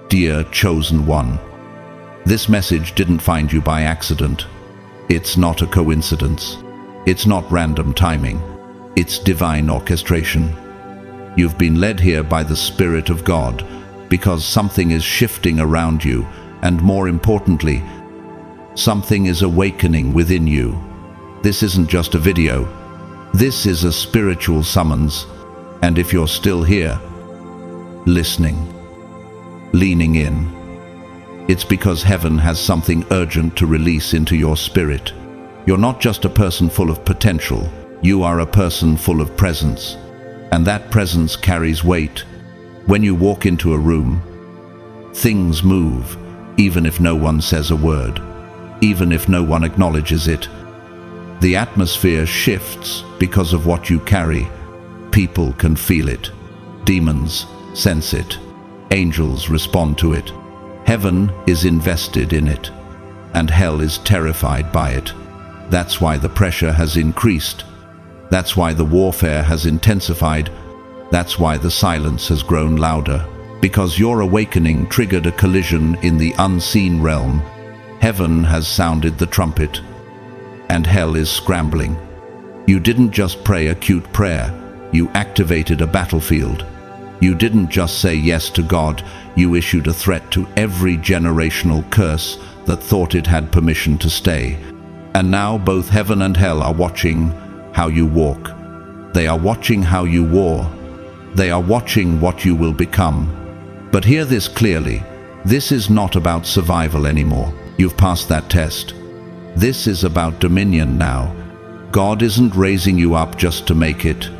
Dear Chosen One, this message didn't find you by accident. It's not a coincidence. It's not random timing. It's divine orchestration. You've been led here by the Spirit of God because something is shifting around you, and more importantly, something is awakening within you. This isn't just a video. This is a spiritual summons, and if you're still here, listening, leaning in, it's because heaven has something urgent to release into your spirit. You're not just a person full of potential, you are a person full of presence, and that presence carries weight. When you walk into a room, things move, even if no one says a word, even if no one acknowledges it. The atmosphere shifts because of what you carry. People can feel it. Demons sense it. Angels respond to it. Heaven is invested in it, and hell is terrified by it. That's why the pressure has increased. That's why the warfare has intensified. That's why the silence has grown louder. Because your awakening triggered a collision in the unseen realm. Heaven has sounded the trumpet, and hell is scrambling. You didn't just pray a cute prayer, you activated a battlefield. You didn't just say yes to God, you issued a threat to every generational curse that thought it had permission to stay. And now both heaven and hell are watching how you walk. They are watching how you war. They are watching what you will become. But hear this clearly, this is not about survival anymore. You've passed that test. This is about dominion now. God isn't raising you up just to make it.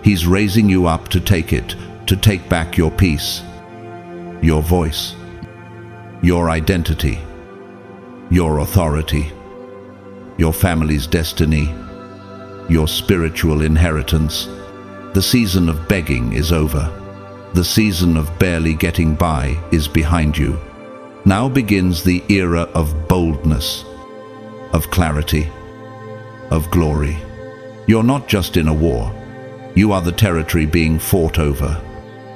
He's raising you up to take it, to take back your peace, your voice, your identity, your authority, your family's destiny, your spiritual inheritance. The season of begging is over. The season of barely getting by is behind you. Now begins the era of boldness, of clarity, of glory. You're not just in a war. You are the territory being fought over.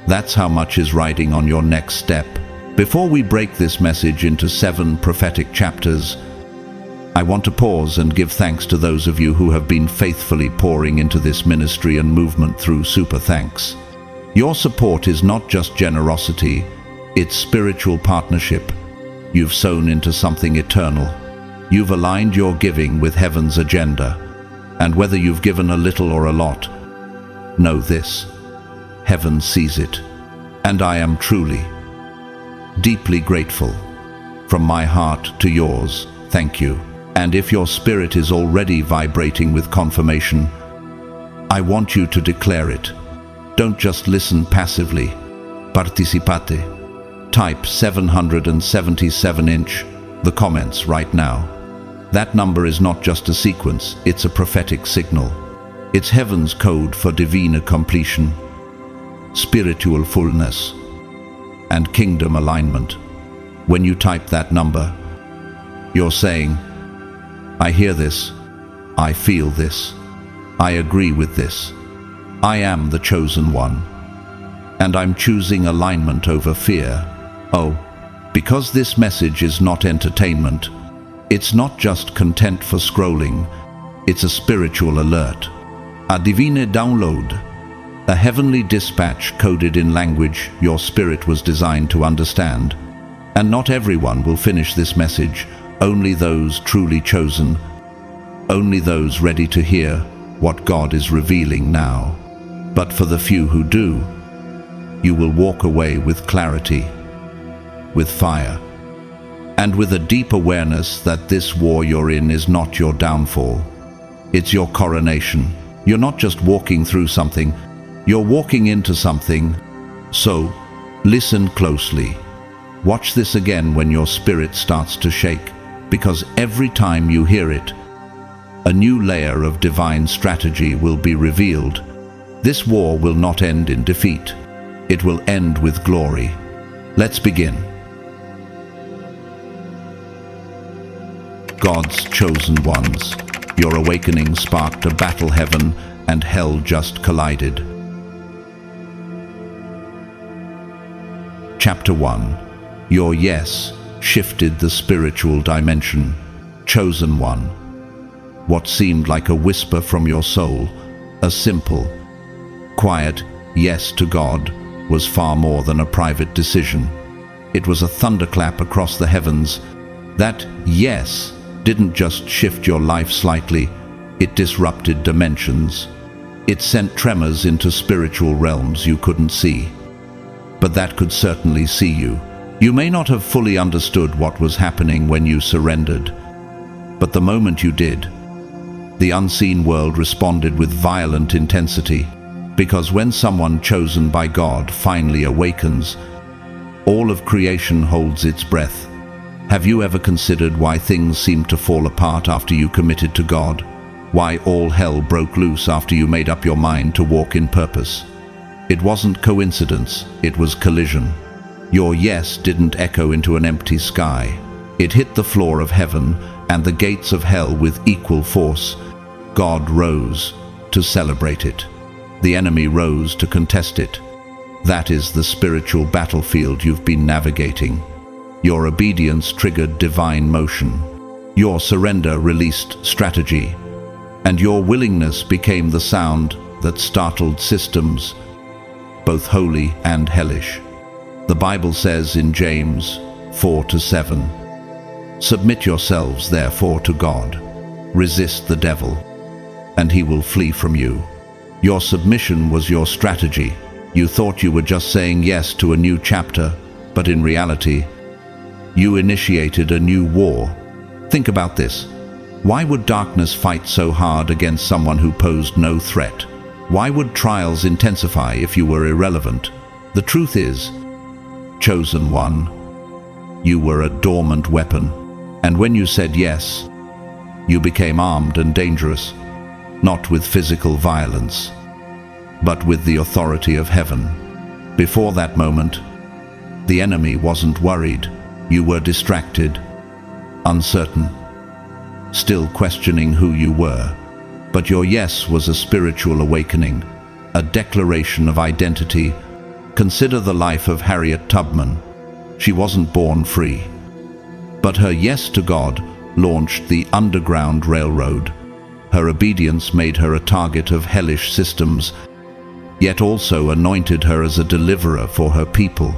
That's how much is riding on your next step. Before we break this message into 7 prophetic chapters, I want to pause and give thanks to those of you who have been faithfully pouring into this ministry and movement through Super Thanks. Your support is not just generosity, it's spiritual partnership. You've sown into something eternal. You've aligned your giving with heaven's agenda. And whether you've given a little or a lot, know this: heaven sees it. And I am truly, deeply grateful. From my heart to yours, thank you. And if your spirit is already vibrating with confirmation, I want you to declare it. Don't just listen passively. Participate. Type 777 the comments right now. That number is not just a sequence, it's a prophetic signal. It's heaven's code for divine completion, spiritual fullness, and kingdom alignment. When you type that number, you're saying, I hear this, I feel this, I agree with this. I am the chosen one, and I'm choosing alignment over fear. Oh, because this message is not entertainment, it's not just content for scrolling, it's a spiritual alert, a divine download, a heavenly dispatch coded in language your spirit was designed to understand. And not everyone will finish this message, only those truly chosen, only those ready to hear what God is revealing now. But for the few who do, you will walk away with clarity, with fire, and with a deep awareness that this war you're in is not your downfall. It's your coronation. You're not just walking through something, you're walking into something. So, listen closely. Watch this again when your spirit starts to shake, because every time you hear it, a new layer of divine strategy will be revealed. This war will not end in defeat. It will end with glory. Let's begin. God's chosen ones. Your awakening sparked a battle heaven and hell just collided. Chapter 1. Your yes shifted the spiritual dimension. Chosen one. What seemed like a whisper from your soul, a simple, quiet yes to God, was far more than a private decision. It was a thunderclap across the heavens. That yes didn't just shift your life slightly, it disrupted dimensions. It sent tremors into spiritual realms you couldn't see, but that could certainly see you. You may not have fully understood what was happening when you surrendered, but the moment you did, the unseen world responded with violent intensity, because when someone chosen by God finally awakens, all of creation holds its breath. Have you ever considered why things seemed to fall apart after you committed to God? Why all hell broke loose after you made up your mind to walk in purpose? It wasn't coincidence, it was collision. Your yes didn't echo into an empty sky. It hit the floor of heaven and the gates of hell with equal force. God rose to celebrate it. The enemy rose to contest it. That is the spiritual battlefield you've been navigating. Your obedience triggered divine motion. Your surrender released strategy. And your willingness became the sound that startled systems, both holy and hellish. The Bible says in James 4-7, "Submit yourselves therefore to God. Resist the devil, and he will flee from you." Your submission was your strategy. You thought you were just saying yes to a new chapter, but in reality, you initiated a new war. Think about this. Why would darkness fight so hard against someone who posed no threat? Why would trials intensify if you were irrelevant? The truth is, chosen one, you were a dormant weapon. And when you said yes, you became armed and dangerous, not with physical violence, but with the authority of heaven. Before that moment, the enemy wasn't worried. You were distracted, uncertain, still questioning who you were. But your yes was a spiritual awakening, a declaration of identity. Consider the life of Harriet Tubman. She wasn't born free, but her yes to God launched the Underground Railroad. Her obedience made her a target of hellish systems, yet also anointed her as a deliverer for her people,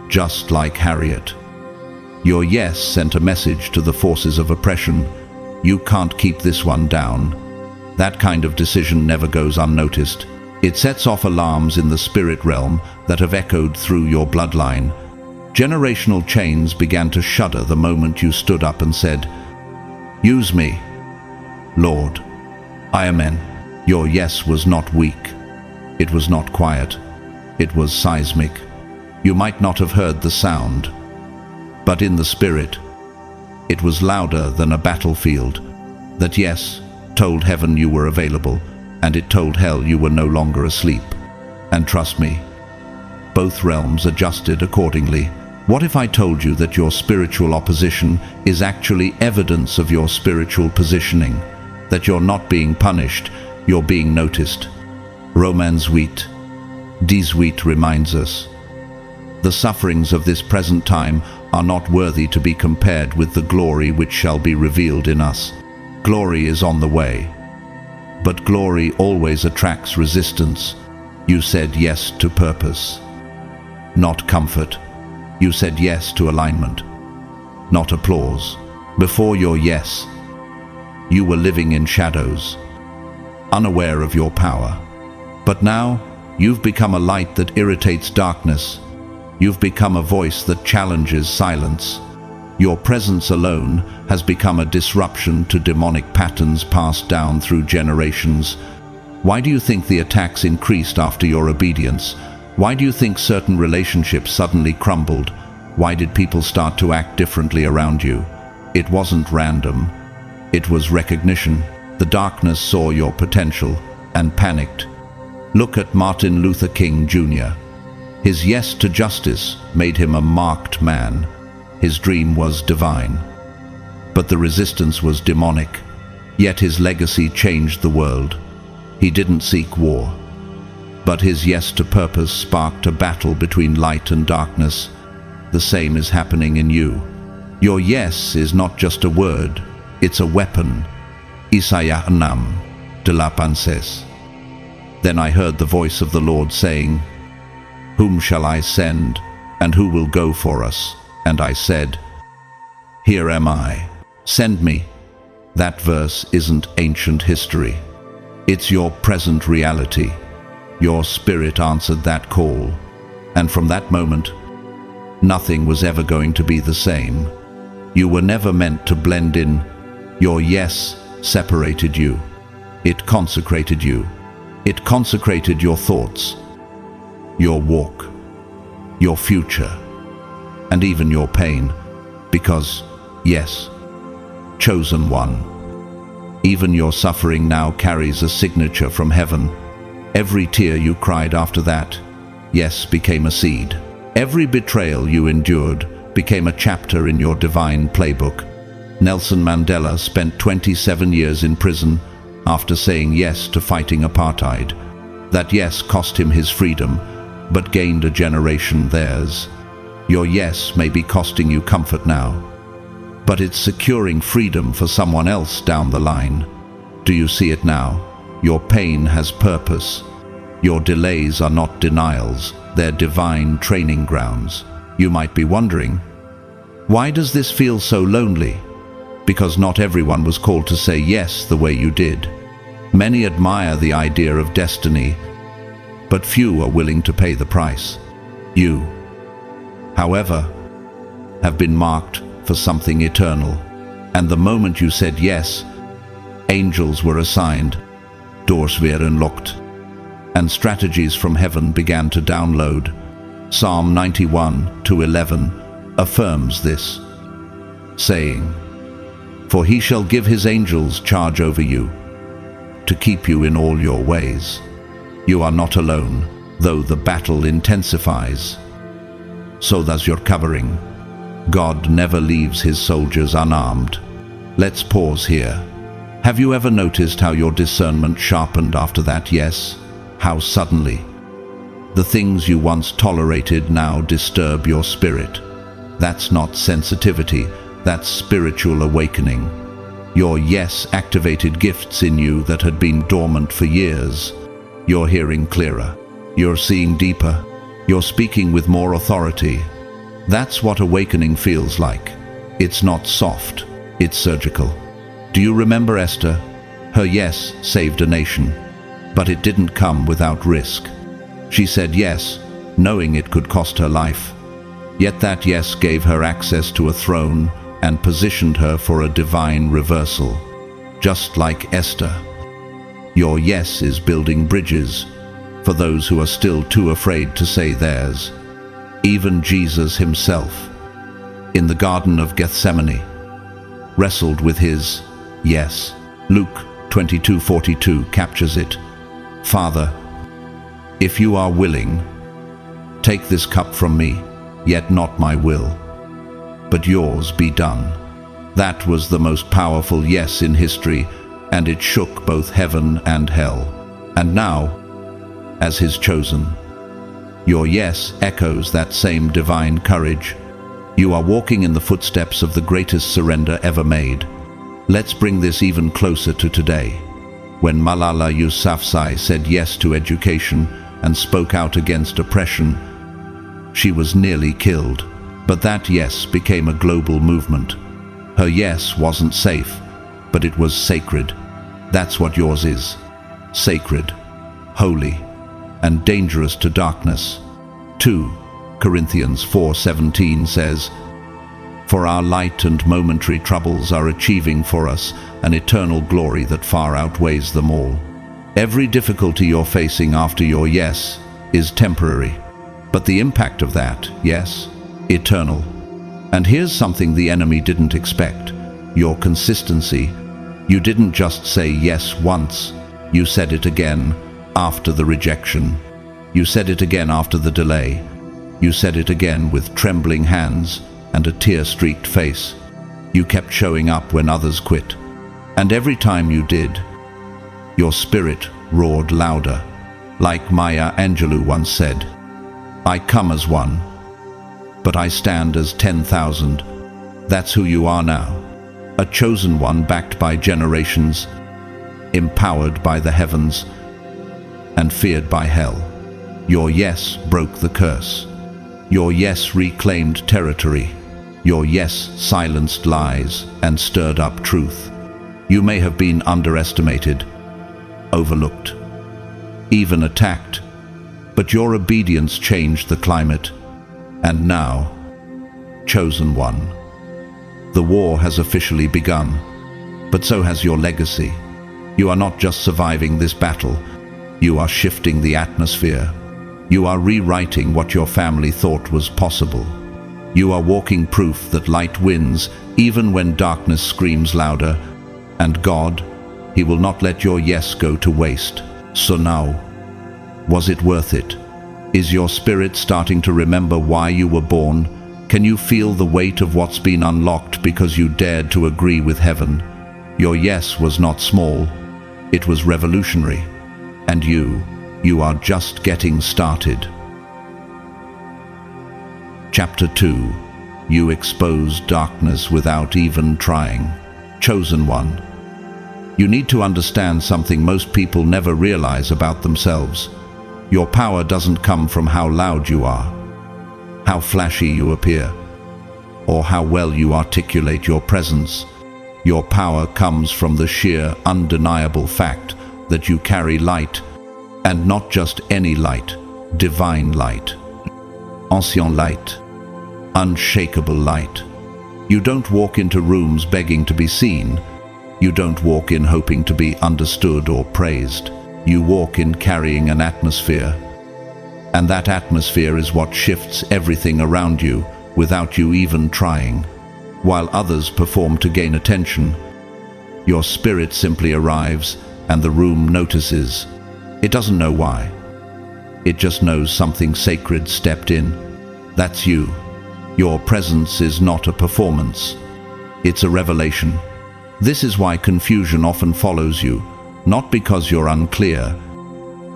just like Harriet. Your yes sent a message to the forces of oppression. You can't keep this one down. That kind of decision never goes unnoticed. It sets off alarms in the spirit realm that have echoed through your bloodline. Generational chains began to shudder the moment you stood up and said, "Use me, Lord." Amen. Your yes was not weak. It was not quiet. It was seismic. You might not have heard the sound, but in the spirit, it was louder than a battlefield. That yes told heaven you were available, and it told hell you were no longer asleep. And trust me, both realms adjusted accordingly. What if I told you that your spiritual opposition is actually evidence of your spiritual positioning? That you're not being punished, you're being noticed. Romans 8:18 reminds us, "The sufferings of this present time are not worthy to be compared with the glory which shall be revealed in us." Glory is on the way, but glory always attracts resistance. You said yes to purpose, not comfort. You said yes to alignment, not applause. Before your yes, you were living in shadows, unaware of your power. But now, you've become a light that irritates darkness. You've become a voice that challenges silence. Your presence alone has become a disruption to demonic patterns passed down through generations. Why do you think the attacks increased after your obedience? Why do you think certain relationships suddenly crumbled? Why did people start to act differently around you? It wasn't random. It was recognition. The darkness saw your potential and panicked. Look at Martin Luther King Jr. His yes to justice made him a marked man. His dream was divine, but the resistance was demonic. Yet his legacy changed the world. He didn't seek war, but his yes to purpose sparked a battle between light and darkness. the same is happening in you. Your yes is not just a word, it's a weapon. Isaiah 6:8 says. Then I heard the voice of the Lord saying, "Whom shall I send, and who will go for us?" And I said, "Here am I. Send me." That verse isn't ancient history. It's your present reality. Your spirit answered that call. And from that moment, nothing was ever going to be the same. You were never meant to blend in. Your yes separated you. It consecrated you. It consecrated your thoughts, your walk, your future, and even your pain. Because, yes, chosen one, even your suffering now carries a signature from heaven. Every tear you cried after that, yes, became a seed. Every betrayal you endured became a chapter in your divine playbook. Nelson Mandela spent 27 years in prison after saying yes to fighting apartheid. That yes cost him his freedom, but gained a generation theirs. Your yes may be costing you comfort now, but it's securing freedom for someone else down the line. Do you see it now? Your pain has purpose. Your delays are not denials, they're divine training grounds. You might be wondering, why does this feel so lonely? Because not everyone was called to say yes the way you did. Many admire the idea of destiny, but few are willing to pay the price. You, however, have been marked for something eternal. And the moment you said yes, angels were assigned, doors were unlocked, and strategies from heaven began to download. Psalm 91:11 affirms this, saying, "For he shall give his angels charge over you, to keep you in all your ways." You are not alone, though the battle intensifies. So does your covering. God never leaves his soldiers unarmed. Let's pause here. Have you ever noticed how your discernment sharpened after that yes? How suddenly? The things you once tolerated now disturb your spirit. That's not sensitivity, that's spiritual awakening. Your yes activated gifts in you that had been dormant for years. You're hearing clearer. You're seeing deeper. You're speaking with more authority. That's what awakening feels like. It's not soft, it's surgical. Do you remember Esther? Her yes saved a nation, but it didn't come without risk. She said yes, knowing it could cost her life. Yet that yes gave her access to a throne and positioned her for a divine reversal. Just like Esther, your yes is building bridges for those who are still too afraid to say theirs. Even Jesus himself, in the Garden of Gethsemane, wrestled with his yes. Luke 22:42 captures it. "Father, if you are willing, take this cup from me, yet not my will, but yours be done." That was the most powerful yes in history, and it shook both heaven and hell. And now, as his chosen, your yes echoes that same divine courage. You are walking in the footsteps of the greatest surrender ever made. Let's bring this even closer to today. When Malala Yousafzai said yes to education and spoke out against oppression, she was nearly killed. But that yes became a global movement. Her yes wasn't safe, but it was sacred. That's what yours is. Sacred, holy, and dangerous to darkness. 2 Corinthians 4:17 says, "For our light and momentary troubles are achieving for us an eternal glory that far outweighs them all." Every difficulty you're facing after your yes is temporary, but the impact of that, yes, eternal. And here's something the enemy didn't expect: your consistency. You didn't just say yes once, you said it again after the rejection. You said it again after the delay. You said it again with trembling hands and a tear-streaked face. You kept showing up when others quit. And every time you did, your spirit roared louder. Like Maya Angelou once said, "I come as one, but I stand as 10,000. That's who you are now. A chosen one backed by generations, empowered by the heavens, and feared by hell. Your yes broke the curse. Your yes reclaimed territory. Your yes silenced lies and stirred up truth. You may have been underestimated, overlooked, even attacked, but your obedience changed the climate. And now, chosen one, the war has officially begun, but so has your legacy. You are not just surviving this battle, you are shifting the atmosphere. You are rewriting what your family thought was possible. You are walking proof that light wins even when darkness screams louder. And God, He will not let your yes go to waste. So now, was it worth it? Is your spirit starting to remember why you were born? Can you feel the weight of what's been unlocked because you dared to agree with heaven? Your yes was not small, it was revolutionary. And you are just getting started. Chapter 2. You expose darkness without even trying. Chosen one. You need to understand something most people never realize about themselves. Your power doesn't come from how loud you are, how flashy you appear, or how well you articulate your presence. Your power comes from the sheer, undeniable fact that you carry light, and not just any light, divine light. Ancient light, unshakable light. You don't walk into rooms begging to be seen. You don't walk in hoping to be understood or praised. You walk in carrying an atmosphere. And that atmosphere is what shifts everything around you without you even trying. While others perform to gain attention, your spirit simply arrives and the room notices. It doesn't know why. It just knows something sacred stepped in. That's you. Your presence is not a performance. It's a revelation. This is why confusion often follows you, not because you're unclear,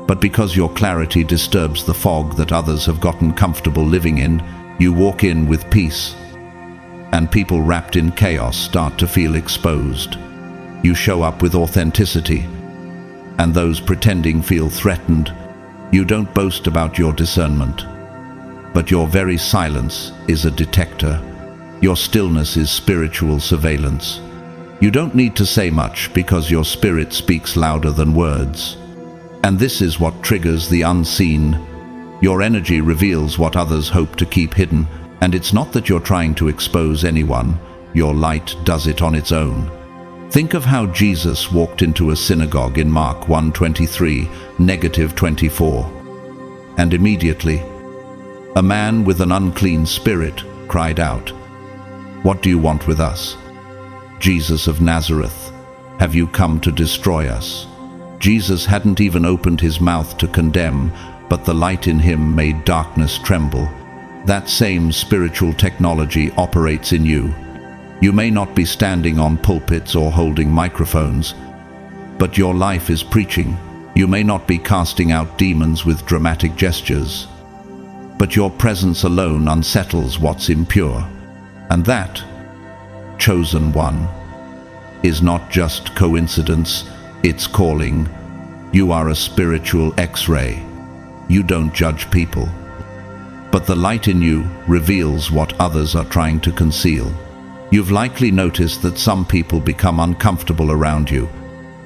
but because your clarity disturbs the fog that others have gotten comfortable living in. You walk in with peace, and people wrapped in chaos start to feel exposed. You show up with authenticity, and those pretending feel threatened. You don't boast about your discernment, but your very silence is a detector. Your stillness is spiritual surveillance. You don't need to say much because your spirit speaks louder than words. And this is what triggers the unseen. Your energy reveals what others hope to keep hidden, and it's not that you're trying to expose anyone. Your light does it on its own. Think of how Jesus walked into a synagogue in Mark 1:23-24. And immediately, a man with an unclean spirit cried out, "What do you want with us? Jesus of Nazareth, have you come to destroy us?" Jesus hadn't even opened his mouth to condemn, but the light in him made darkness tremble. That same spiritual technology operates in you. You may not be standing on pulpits or holding microphones, but your life is preaching. You may not be casting out demons with dramatic gestures, but your presence alone unsettles what's impure. And that, chosen one, is not just coincidence, it's calling. You are a spiritual X-ray. You don't judge people, but the light in you reveals what others are trying to conceal. You've likely noticed that some people become uncomfortable around you.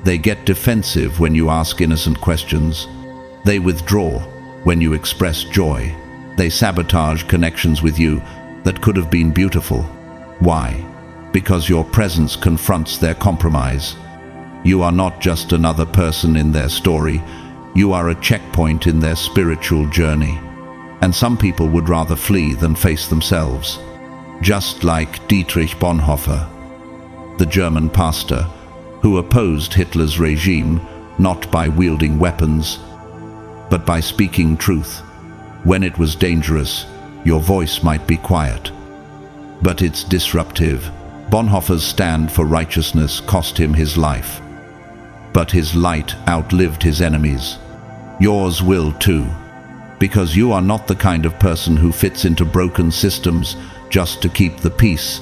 They get defensive when you ask innocent questions. They withdraw when you express joy. They sabotage connections with you that could have been beautiful. Why? Because your presence confronts their compromise. You are not just another person in their story. You are a checkpoint in their spiritual journey. And some people would rather flee than face themselves. Just like Dietrich Bonhoeffer, the German pastor, who opposed Hitler's regime not by wielding weapons, but by speaking truth. When it was dangerous, your voice might be quiet, but it's disruptive. Bonhoeffer's stand for righteousness cost him his life, but his light outlived his enemies. Yours will too. because you are not the kind of person who fits into broken systems just to keep the peace.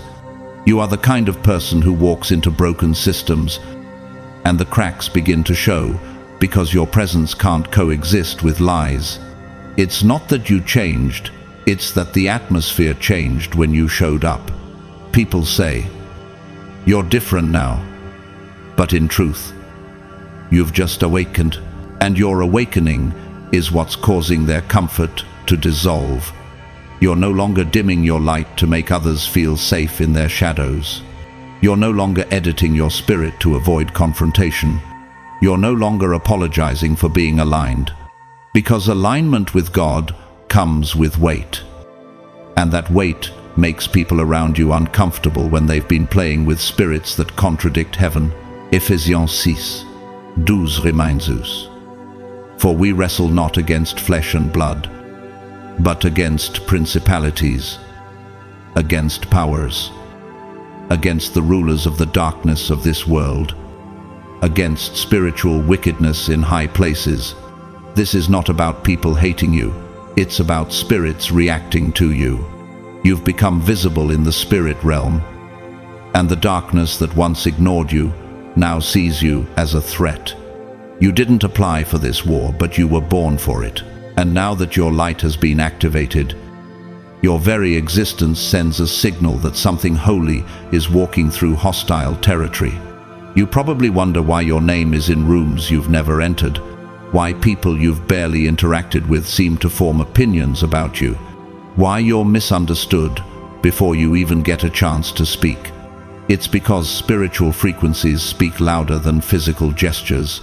You are the kind of person who walks into broken systems and the cracks begin to show because your presence can't coexist with lies. It's not that you changed, it's that the atmosphere changed when you showed up. People say, "You're different now." But in truth, you've just awakened, and your awakening is what's causing their comfort to dissolve. You're no longer dimming your light to make others feel safe in their shadows. You're no longer editing your spirit to avoid confrontation. You're no longer apologizing for being aligned, because alignment with God comes with weight. And that weight makes people around you uncomfortable when they've been playing with spirits that contradict heaven. Ephesians 6:12 reminds us. For we wrestle not against flesh and blood, but against principalities, against powers, against the rulers of the darkness of this world, against spiritual wickedness in high places. This is not about people hating you, it's about spirits reacting to you. You've become visible in the spirit realm, and the darkness that once ignored you now sees you as a threat. You didn't apply for this war, but you were born for it. And now that your light has been activated, your very existence sends a signal that something holy is walking through hostile territory. You probably wonder why your name is in rooms you've never entered, why people you've barely interacted with seem to form opinions about you, why you're misunderstood before you even get a chance to speak. It's because spiritual frequencies speak louder than physical gestures.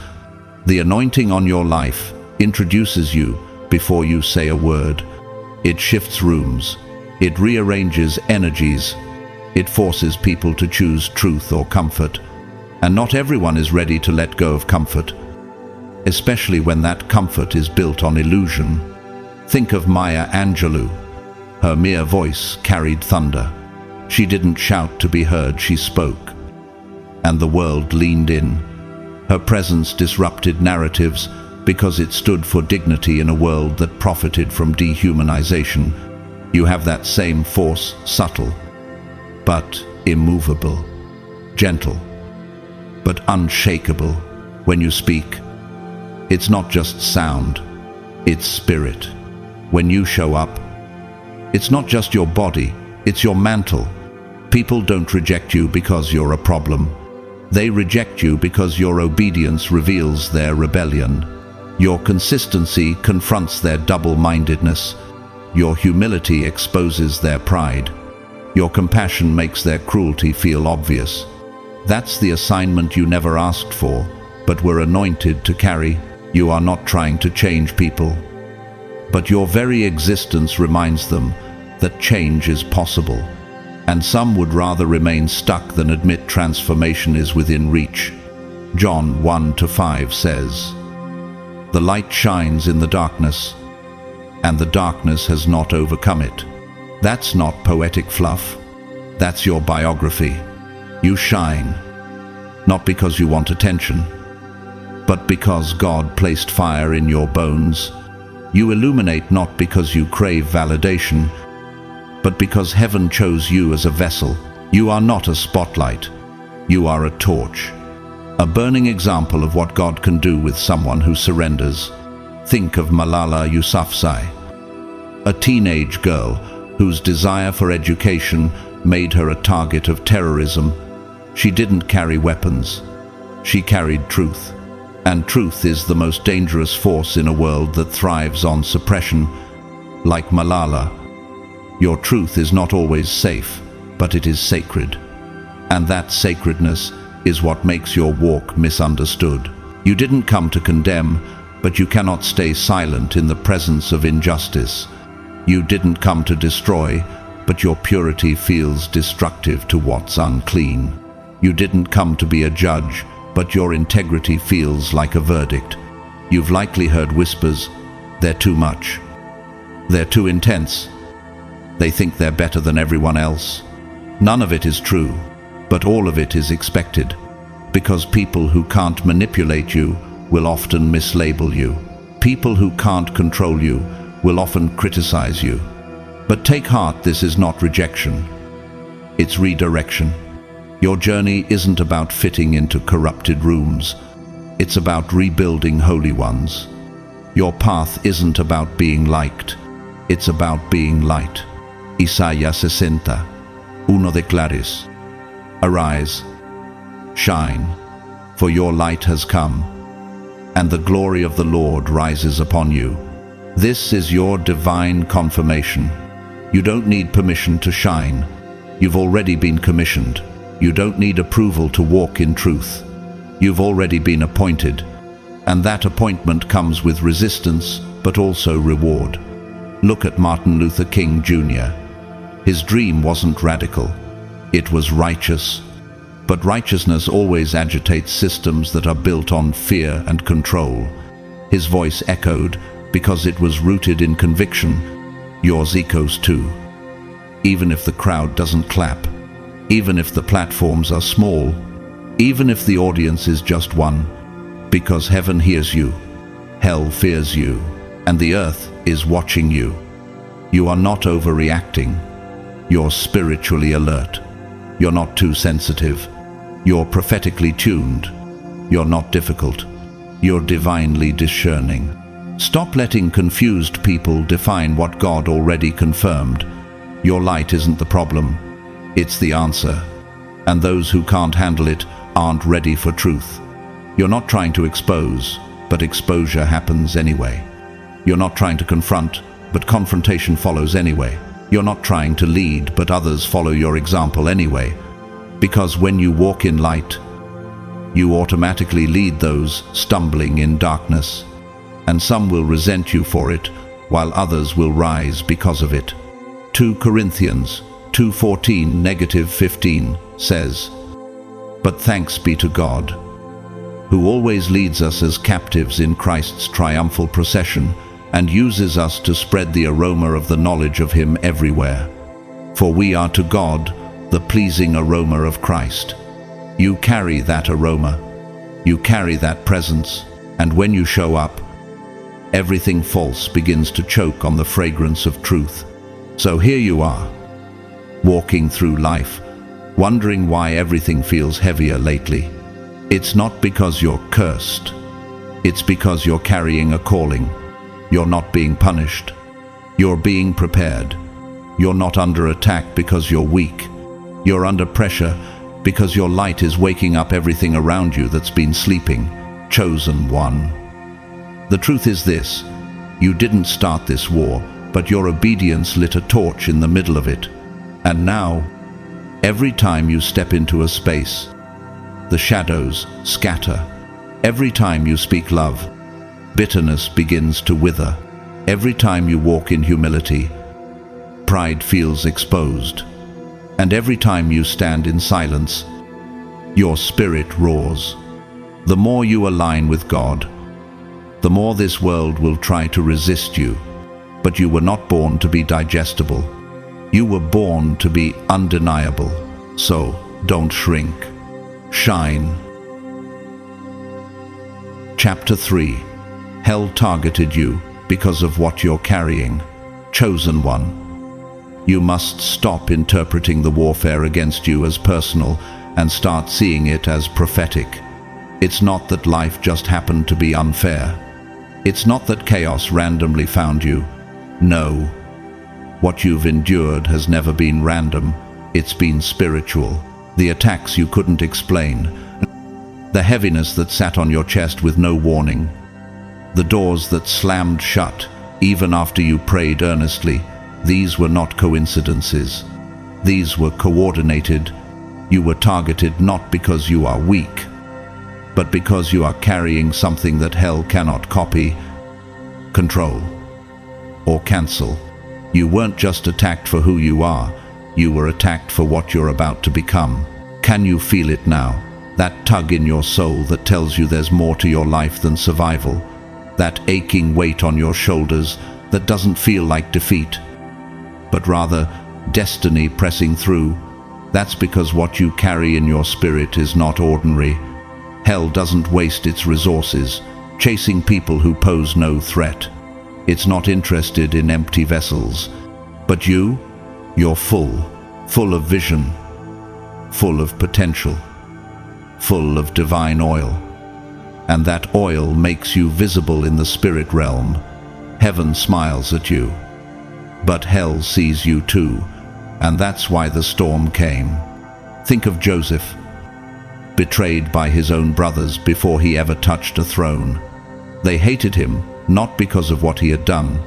The anointing on your life introduces you before you say a word. It shifts rooms. It rearranges energies. It forces people to choose truth or comfort. And not everyone is ready to let go of comfort, especially when that comfort is built on illusion. Think of Maya Angelou. Her mere voice carried thunder. She didn't shout to be heard, she spoke. And the world leaned in. Her presence disrupted narratives because it stood for dignity in a world that profited from dehumanization. You have that same force, subtle, but immovable, gentle, but unshakable when you speak. It's not just sound, it's spirit. When you show up, it's not just your body, it's your mantle. People don't reject you because you're a problem. They reject you because your obedience reveals their rebellion. Your consistency confronts their double-mindedness. Your humility exposes their pride. Your compassion makes their cruelty feel obvious. That's the assignment you never asked for, but were anointed to carry. You are not trying to change people, but your very existence reminds them that change is possible. And some would rather remain stuck than admit transformation is within reach. John 1:5 says, "The light shines in the darkness, and the darkness has not overcome it." That's not poetic fluff. That's your biography. You shine, not because you want attention, but because God placed fire in your bones. You illuminate not because you crave validation, but because heaven chose you as a vessel. You are not a spotlight. You are a torch. A burning example of what God can do with someone who surrenders. Think of Malala Yousafzai, a teenage girl whose desire for education made her a target of terrorism. She didn't carry weapons. She carried truth. And truth is the most dangerous force in a world that thrives on suppression. Like Malala, your truth is not always safe, but it is sacred. And that sacredness is what makes your walk misunderstood. You didn't come to condemn, but you cannot stay silent in the presence of injustice. You didn't come to destroy, but your purity feels destructive to what's unclean. You didn't come to be a judge, but your integrity feels like a verdict. You've likely heard whispers, "They're too much. They're too intense. They think they're better than everyone else." None of it is true, but all of it is expected, because people who can't manipulate you will often mislabel you. People who can't control you will often criticize you. But take heart, this is not rejection. It's redirection. Your journey isn't about fitting into corrupted rooms. It's about rebuilding holy ones. Your path isn't about being liked. It's about being light. Isaías 60, 1 declaris. Arise, shine, for your light has come, and the glory of the Lord rises upon you. This is your divine confirmation. You don't need permission to shine. You've already been commissioned. You don't need approval to walk in truth. You've already been appointed, and that appointment comes with resistance, but also reward. Look at Martin Luther King Jr. His dream wasn't radical. It was righteous. But righteousness always agitates systems that are built on fear and control. His voice echoed because it was rooted in conviction. Yours echoes too. Even if the crowd doesn't clap, even if the platforms are small, even if the audience is just one, because heaven hears you, hell fears you, and the earth is watching you. You are not overreacting. You're spiritually alert. You're not too sensitive. You're prophetically tuned. You're not difficult. You're divinely discerning. Stop letting confused people define what God already confirmed. Your light isn't the problem. It's the answer. And those who can't handle it aren't ready for truth. You're not trying to expose, but exposure happens anyway. You're not trying to confront, but confrontation follows anyway. You're not trying to lead, but others follow your example anyway. Because when you walk in light, you automatically lead those stumbling in darkness. And some will resent you for it, while others will rise because of it. 2 Corinthians 2:14-15 says, "But thanks be to God, who always leads us as captives in Christ's triumphal procession, and uses us to spread the aroma of the knowledge of Him everywhere. For we are to God the pleasing aroma of Christ." You carry that aroma. You carry that presence. And when you show up, everything false begins to choke on the fragrance of truth. So here you are, walking through life, wondering why everything feels heavier lately. It's not because you're cursed. It's because you're carrying a calling. You're not being punished. You're being prepared. You're not under attack because you're weak. You're under pressure because your light is waking up everything around you that's been sleeping. Chosen one. The truth is this: you didn't start this war, but your obedience lit a torch in the middle of it. And now, every time you step into a space, the shadows scatter. Every time you speak love, bitterness begins to wither. Every time you walk in humility, pride feels exposed. And every time you stand in silence, your spirit roars. The more you align with God, the more this world will try to resist you. But you were not born to be digestible. You were born to be undeniable. So don't shrink. Shine. Chapter 3. Hell targeted you because of what you're carrying. Chosen one. You must stop interpreting the warfare against you as personal and start seeing it as prophetic. It's not that life just happened to be unfair. It's not that chaos randomly found you. No. What you've endured has never been random. It's been spiritual. The attacks you couldn't explain. The heaviness that sat on your chest with no warning. The doors that slammed shut even after you prayed earnestly. These were not coincidences. These were coordinated. You were targeted not because you are weak, but because you are carrying something that hell cannot copy, control, or cancel. You weren't just attacked for who you are, you were attacked for what you're about to become. Can you feel it now? That tug in your soul that tells you there's more to your life than survival. That aching weight on your shoulders that doesn't feel like defeat, but rather destiny pressing through. That's because what you carry in your spirit is not ordinary. Hell doesn't waste its resources chasing people who pose no threat. It's not interested in empty vessels. But you're full of vision, full of potential, full of divine oil. And that oil makes you visible in the spirit realm. Heaven smiles at you. But hell sees you too, and that's why the storm came. Think of Joseph, betrayed by his own brothers before he ever touched a throne. They hated him, not because of what he had done,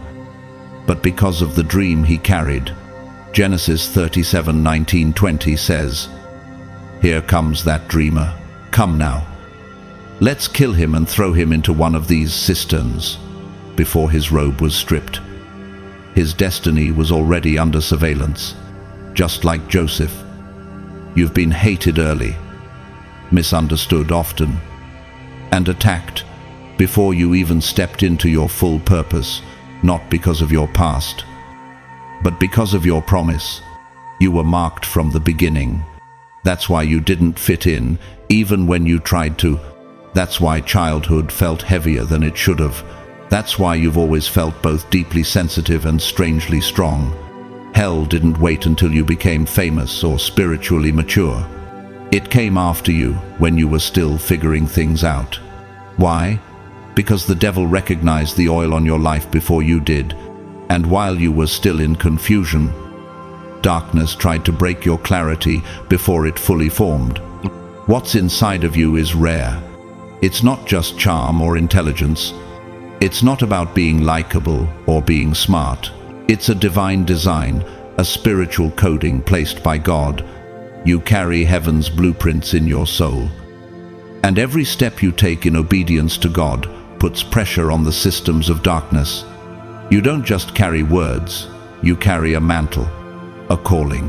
but because of the dream he carried. Genesis 37:19-20 says, "Here comes that dreamer. Come now. Let's kill him and throw him into one of these cisterns." Before his robe was stripped, his destiny was already under surveillance. Just like Joseph, you've been hated early, misunderstood often, and attacked before you even stepped into your full purpose, not because of your past, but because of your promise. You were marked from the beginning. That's why you didn't fit in, even when you tried to. That's why childhood felt heavier than it should have. That's why you've always felt both deeply sensitive and strangely strong. Hell didn't wait until you became famous or spiritually mature. It came after you, when you were still figuring things out. Why? Because the devil recognized the oil on your life before you did, and while you were still in confusion, darkness tried to break your clarity before it fully formed. What's inside of you is rare. It's not just charm or intelligence. It's not about being likable or being smart. It's a divine design, a spiritual coding placed by God. You carry heaven's blueprints in your soul. And every step you take in obedience to God puts pressure on the systems of darkness. You don't just carry words, you carry a mantle, a calling,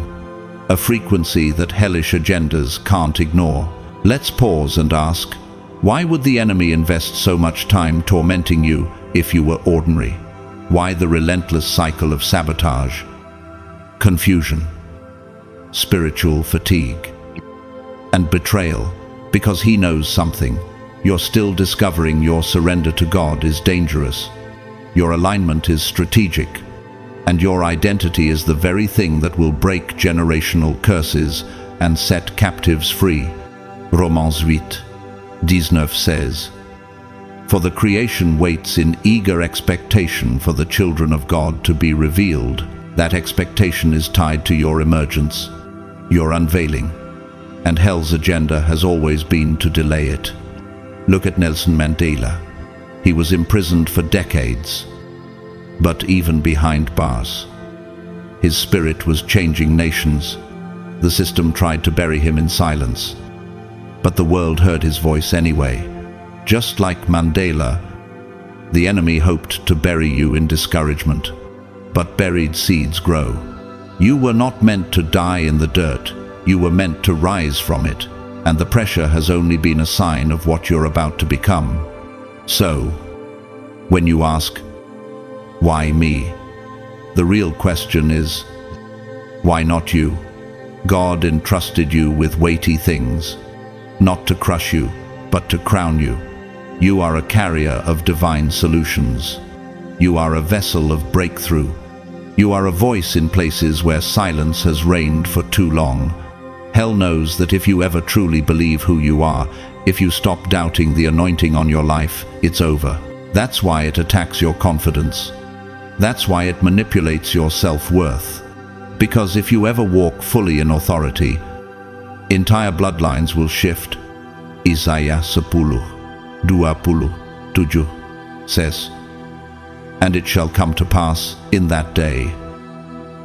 a frequency that hellish agendas can't ignore. Let's pause and ask, why would the enemy invest so much time tormenting you if you were ordinary? Why the relentless cycle of sabotage, confusion, spiritual fatigue, and betrayal? Because he knows something. You're still discovering your surrender to God is dangerous. Your alignment is strategic. And your identity is the very thing that will break generational curses and set captives free. Romans 8:19 says, "For the creation waits in eager expectation for the children of God to be revealed." That expectation is tied to your emergence, your unveiling, and hell's agenda has always been to delay it. Look at Nelson Mandela. He was imprisoned for decades, but even behind bars, his spirit was changing nations. The system tried to bury him in silence, but the world heard his voice anyway. Just like Mandela, the enemy hoped to bury you in discouragement, but buried seeds grow. You were not meant to die in the dirt, you were meant to rise from it, and the pressure has only been a sign of what you're about to become. So, when you ask, why me? The real question is, why not you? God entrusted you with weighty things, not to crush you, but to crown you. You are a carrier of divine solutions. You are a vessel of breakthrough. You are a voice in places where silence has reigned for too long. Hell knows that if you ever truly believe who you are, if you stop doubting the anointing on your life, it's over. That's why it attacks your confidence. That's why it manipulates your self-worth. Because if you ever walk fully in authority, entire bloodlines will shift. Isaiah 10:27 says, "And it shall come to pass in that day,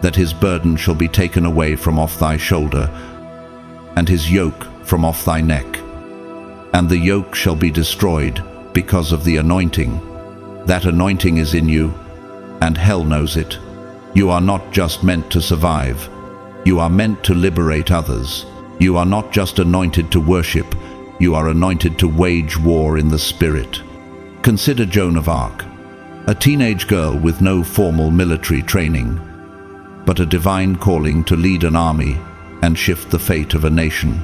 that his burden shall be taken away from off thy shoulder, and his yoke from off thy neck. And the yoke shall be destroyed because of the anointing. That anointing is in you, and hell knows it. You are not just meant to survive. You are meant to liberate others. You are not just anointed to worship. You are anointed to wage war in the spirit." Consider Joan of Arc, a teenage girl with no formal military training, but a divine calling to lead an army and shift the fate of a nation.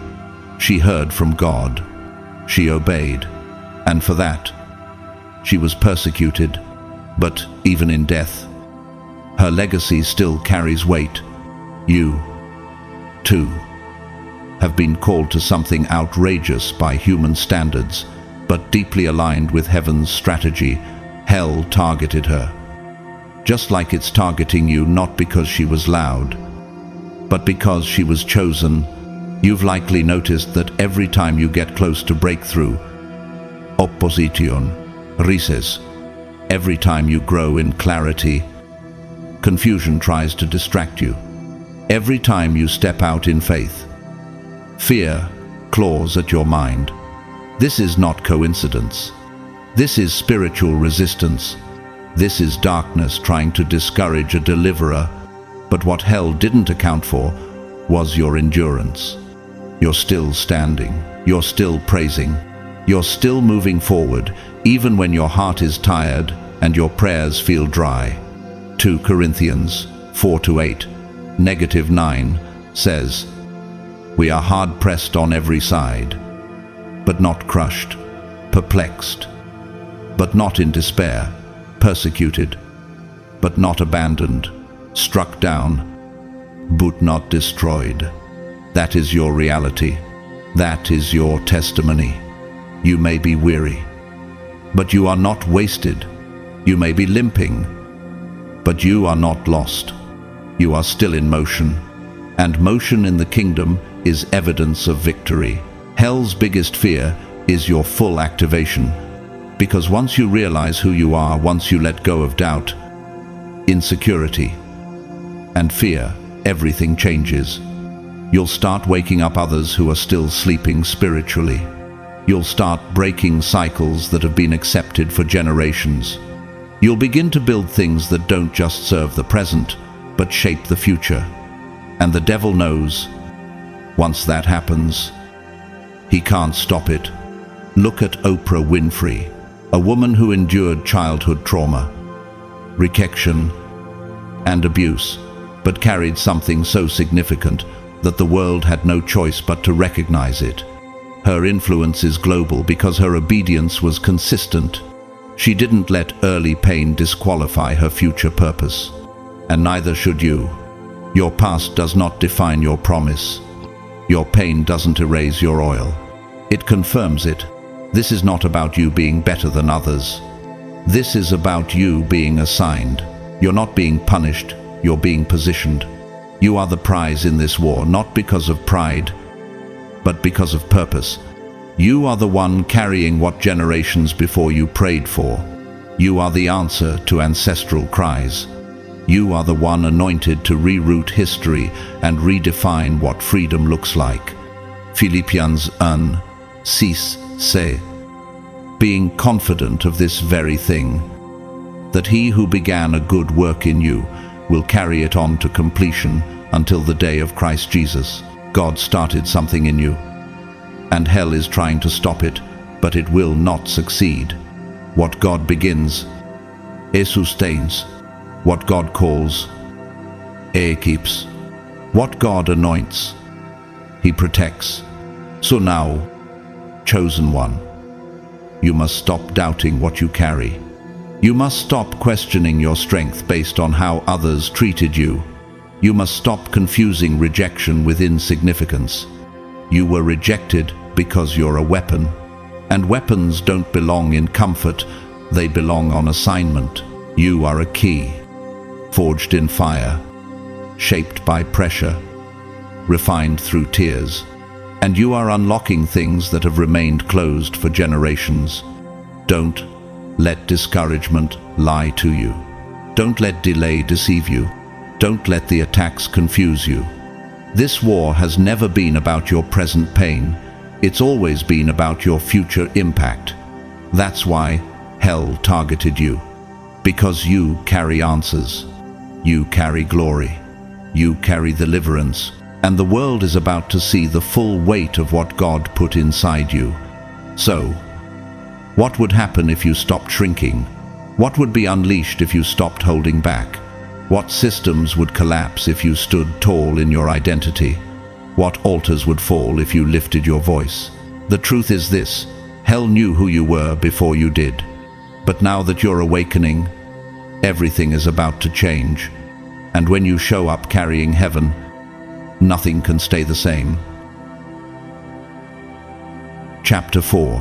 She heard from God. She obeyed, and for that, she was persecuted, But even in death, her legacy still carries weight. You, too, have been called to something outrageous by human standards, but deeply aligned with heaven's strategy. Hell targeted her, just like it's targeting you, not because she was loud, but because she was chosen. You've likely noticed that every time you get close to breakthrough, opposition, rises. Every time you grow in clarity, confusion tries to distract you. Every time you step out in faith, fear claws at your mind. This is not coincidence. This is spiritual resistance. This is darkness trying to discourage a deliverer. But what hell didn't account for was your endurance. You're still standing. You're still praising. You're still moving forward, even when your heart is tired and your prayers feel dry. 2 Corinthians 4-8, -9 says, "We are hard-pressed on every side, but not crushed, perplexed, but not in despair, persecuted, but not abandoned, struck down, but not destroyed." That is your reality. That is your testimony. You may be weary, but you are not wasted. You may be limping, but you are not lost. You are still in motion, and motion in the kingdom is evidence of victory. Hell's biggest fear is your full activation, because once you realize who you are, once you let go of doubt, insecurity, and fear, everything changes. You'll start waking up others who are still sleeping spiritually. You'll start breaking cycles that have been accepted for generations. You'll begin to build things that don't just serve the present, but shape the future. And the devil knows, once that happens, he can't stop it. Look at Oprah Winfrey, a woman who endured childhood trauma, rejection, and abuse, but carried something so significant that the world had no choice but to recognize it. Her influence is global because her obedience was consistent. She didn't let early pain disqualify her future purpose. And neither should you. Your past does not define your promise. Your pain doesn't erase your oil. It confirms it. This is not about you being better than others. This is about you being assigned. You're not being punished, you're being positioned. You are the prize in this war, not because of pride, but because of purpose. You are the one carrying what generations before you prayed for. You are the answer to ancestral cries. You are the one anointed to reroute history and redefine what freedom looks like. Philippians 1:6 being confident of this very thing, that he who began a good work in you will carry it on to completion until the day of Christ Jesus. God started something in you, and hell is trying to stop it, but it will not succeed. What God begins, sustains. What God calls, keeps. What God anoints, he protects. So now, chosen one, you must stop doubting what you carry. You must stop questioning your strength based on how others treated you. You must stop confusing rejection with insignificance. You were rejected because you're a weapon, and weapons don't belong in comfort, they belong on assignment. You are a key, forged in fire, shaped by pressure, refined through tears, and you are unlocking things that have remained closed for generations. Don't let discouragement lie to you. Don't let delay deceive you. Don't let the attacks confuse you. This war has never been about your present pain. It's always been about your future impact. That's why hell targeted you. Because you carry answers. You carry glory. You carry deliverance. And the world is about to see the full weight of what God put inside you. So, what would happen if you stopped shrinking? What would be unleashed if you stopped holding back? What systems would collapse if you stood tall in your identity? What altars would fall if you lifted your voice? The truth is this: hell knew who you were before you did. But now that you're awakening, everything is about to change. And when you show up carrying heaven, nothing can stay the same. Chapter 4.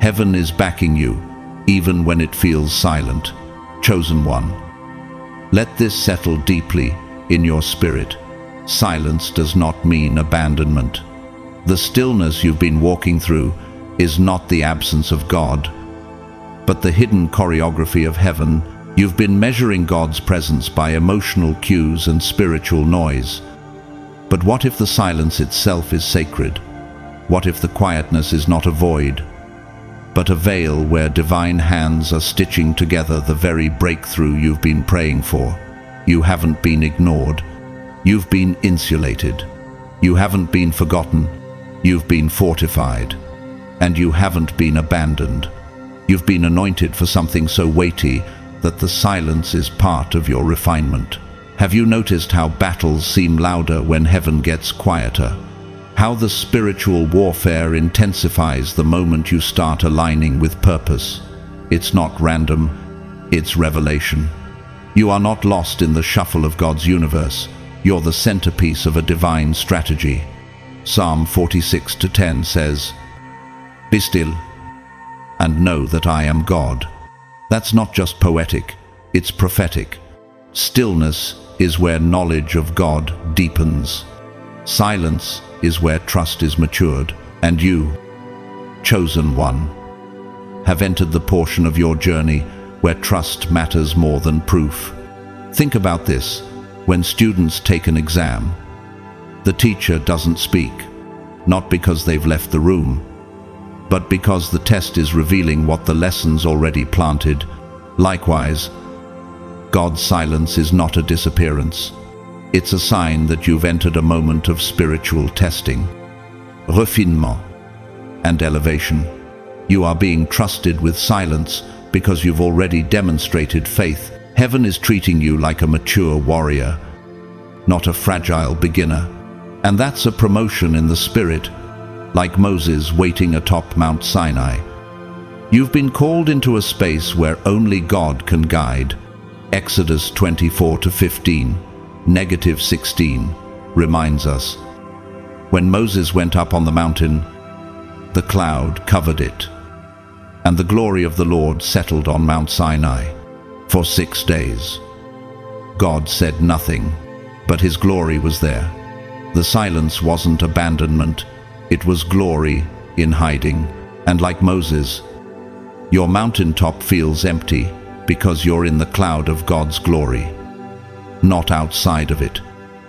Heaven is backing you, even when it feels silent. Chosen one. Let this settle deeply in your spirit. Silence does not mean abandonment. The stillness you've been walking through is not the absence of God, but the hidden choreography of heaven. You've been measuring God's presence by emotional cues and spiritual noise. But what if the silence itself is sacred? What if the quietness is not a void, but a veil where divine hands are stitching together the very breakthrough you've been praying for? You haven't been ignored. You've been insulated. You haven't been forgotten. You've been fortified. And you haven't been abandoned. You've been anointed for something so weighty that the silence is part of your refinement. Have you noticed how battles seem louder when heaven gets quieter? How the spiritual warfare intensifies the moment you start aligning with purpose? It's not random, it's revelation. You are not lost in the shuffle of God's universe. You're the centerpiece of a divine strategy. Psalm 46:10 says, "Be still and know that I am God." That's not just poetic, it's prophetic. Stillness is where knowledge of God deepens. Silence is where trust is matured. And you, chosen one, have entered the portion of your journey where trust matters more than proof. Think about this. When students take an exam, the teacher doesn't speak, not because they've left the room, but because the test is revealing what the lessons already planted. Likewise, God's silence is not a disappearance. It's a sign that you've entered a moment of spiritual testing, refinement, and elevation. You are being trusted with silence because you've already demonstrated faith. Heaven is treating you like a mature warrior, not a fragile beginner. And that's a promotion in the spirit, like Moses waiting atop Mount Sinai. You've been called into a space where only God can guide. Exodus 24:15, -16, reminds us. When Moses went up on the mountain, the cloud covered it, and the glory of the Lord settled on Mount Sinai. For 6 days, God said nothing, but his glory was there. The silence wasn't abandonment, it was glory in hiding. And like Moses, your mountaintop feels empty because you're in the cloud of God's glory, not outside of it.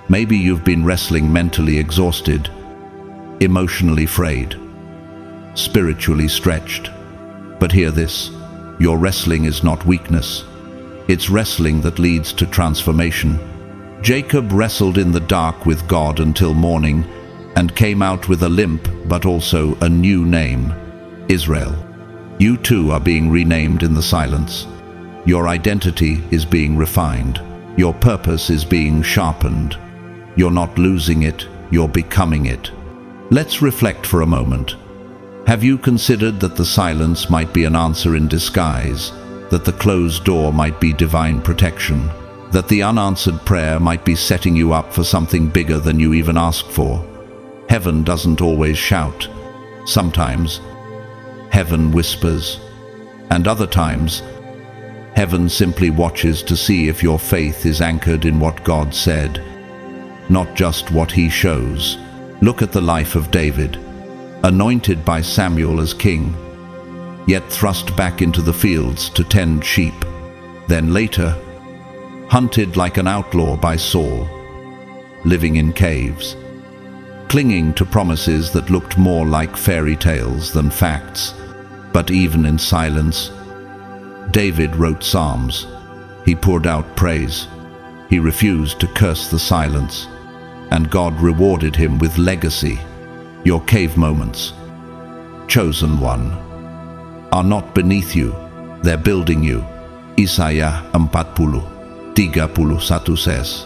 Maybe you've been wrestling mentally exhausted, emotionally frayed, spiritually stretched. But hear this, your wrestling is not weakness. It's wrestling that leads to transformation. Jacob wrestled in the dark with God until morning and came out with a limp but also a new name, Israel. You too are being renamed in the silence. Your identity is being refined. Your purpose is being sharpened. You're not losing it, you're becoming it. Let's reflect for a moment. Have you considered that the silence might be an answer in disguise, that the closed door might be divine protection, that the unanswered prayer might be setting you up for something bigger than you even asked for? Heaven doesn't always shout. Sometimes heaven whispers, and other times heaven simply watches to see if your faith is anchored in what God said, not just what he shows. Look at the life of David, anointed by Samuel as king, yet thrust back into the fields to tend sheep. Then later, hunted like an outlaw by Saul, living in caves, clinging to promises that looked more like fairy tales than facts. But even in silence, David wrote psalms. He poured out praise. He refused to curse the silence, and God rewarded him with legacy. Your cave moments, chosen one, are not beneath you, they're building you. Isaiah 40:31 says,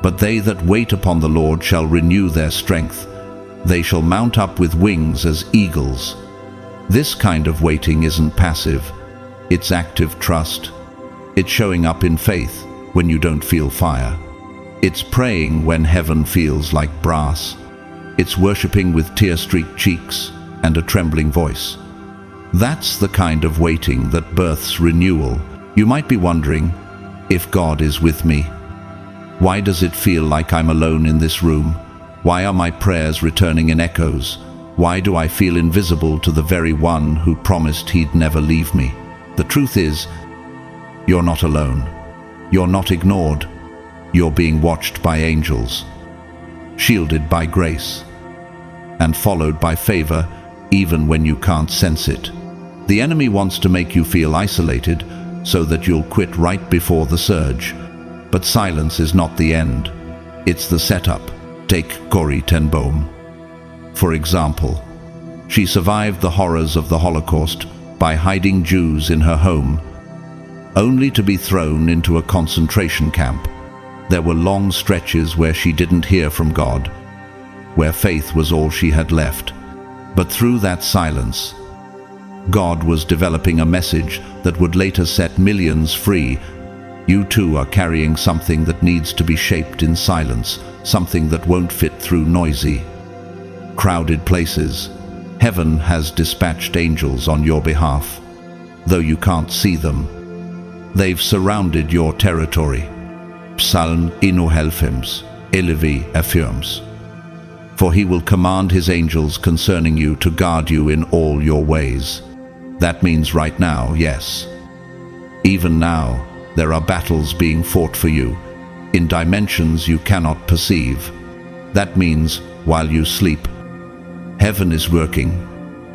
"But they that wait upon the Lord shall renew their strength. They shall mount up with wings as eagles." This kind of waiting isn't passive, it's active trust. It's showing up in faith when you don't feel fire. It's praying when heaven feels like brass. It's worshipping with tear-streaked cheeks and a trembling voice. That's the kind of waiting that births renewal. You might be wondering, if God is with me, why does it feel like I'm alone in this room? Why are my prayers returning in echoes? Why do I feel invisible to the very one who promised he'd never leave me? The truth is, you're not alone. You're not ignored. You're being watched by angels, shielded by grace, and followed by favor even when you can't sense it. The enemy wants to make you feel isolated so that you'll quit right before the surge. But silence is not the end. It's the setup. Take Corrie ten Boom, for example. She survived the horrors of the Holocaust by hiding Jews in her home, only to be thrown into a concentration camp. There were long stretches where she didn't hear from God, where faith was all she had left. But through that silence, God was developing a message that would later set millions free. You too are carrying something that needs to be shaped in silence, something that won't fit through noisy, crowded places. Heaven has dispatched angels on your behalf, though you can't see them. They've surrounded your territory. Psalm 111, affirms. For he will command his angels concerning you to guard you in all your ways. That means right now, yes. Even now, there are battles being fought for you, in dimensions you cannot perceive. That means while you sleep, heaven is working.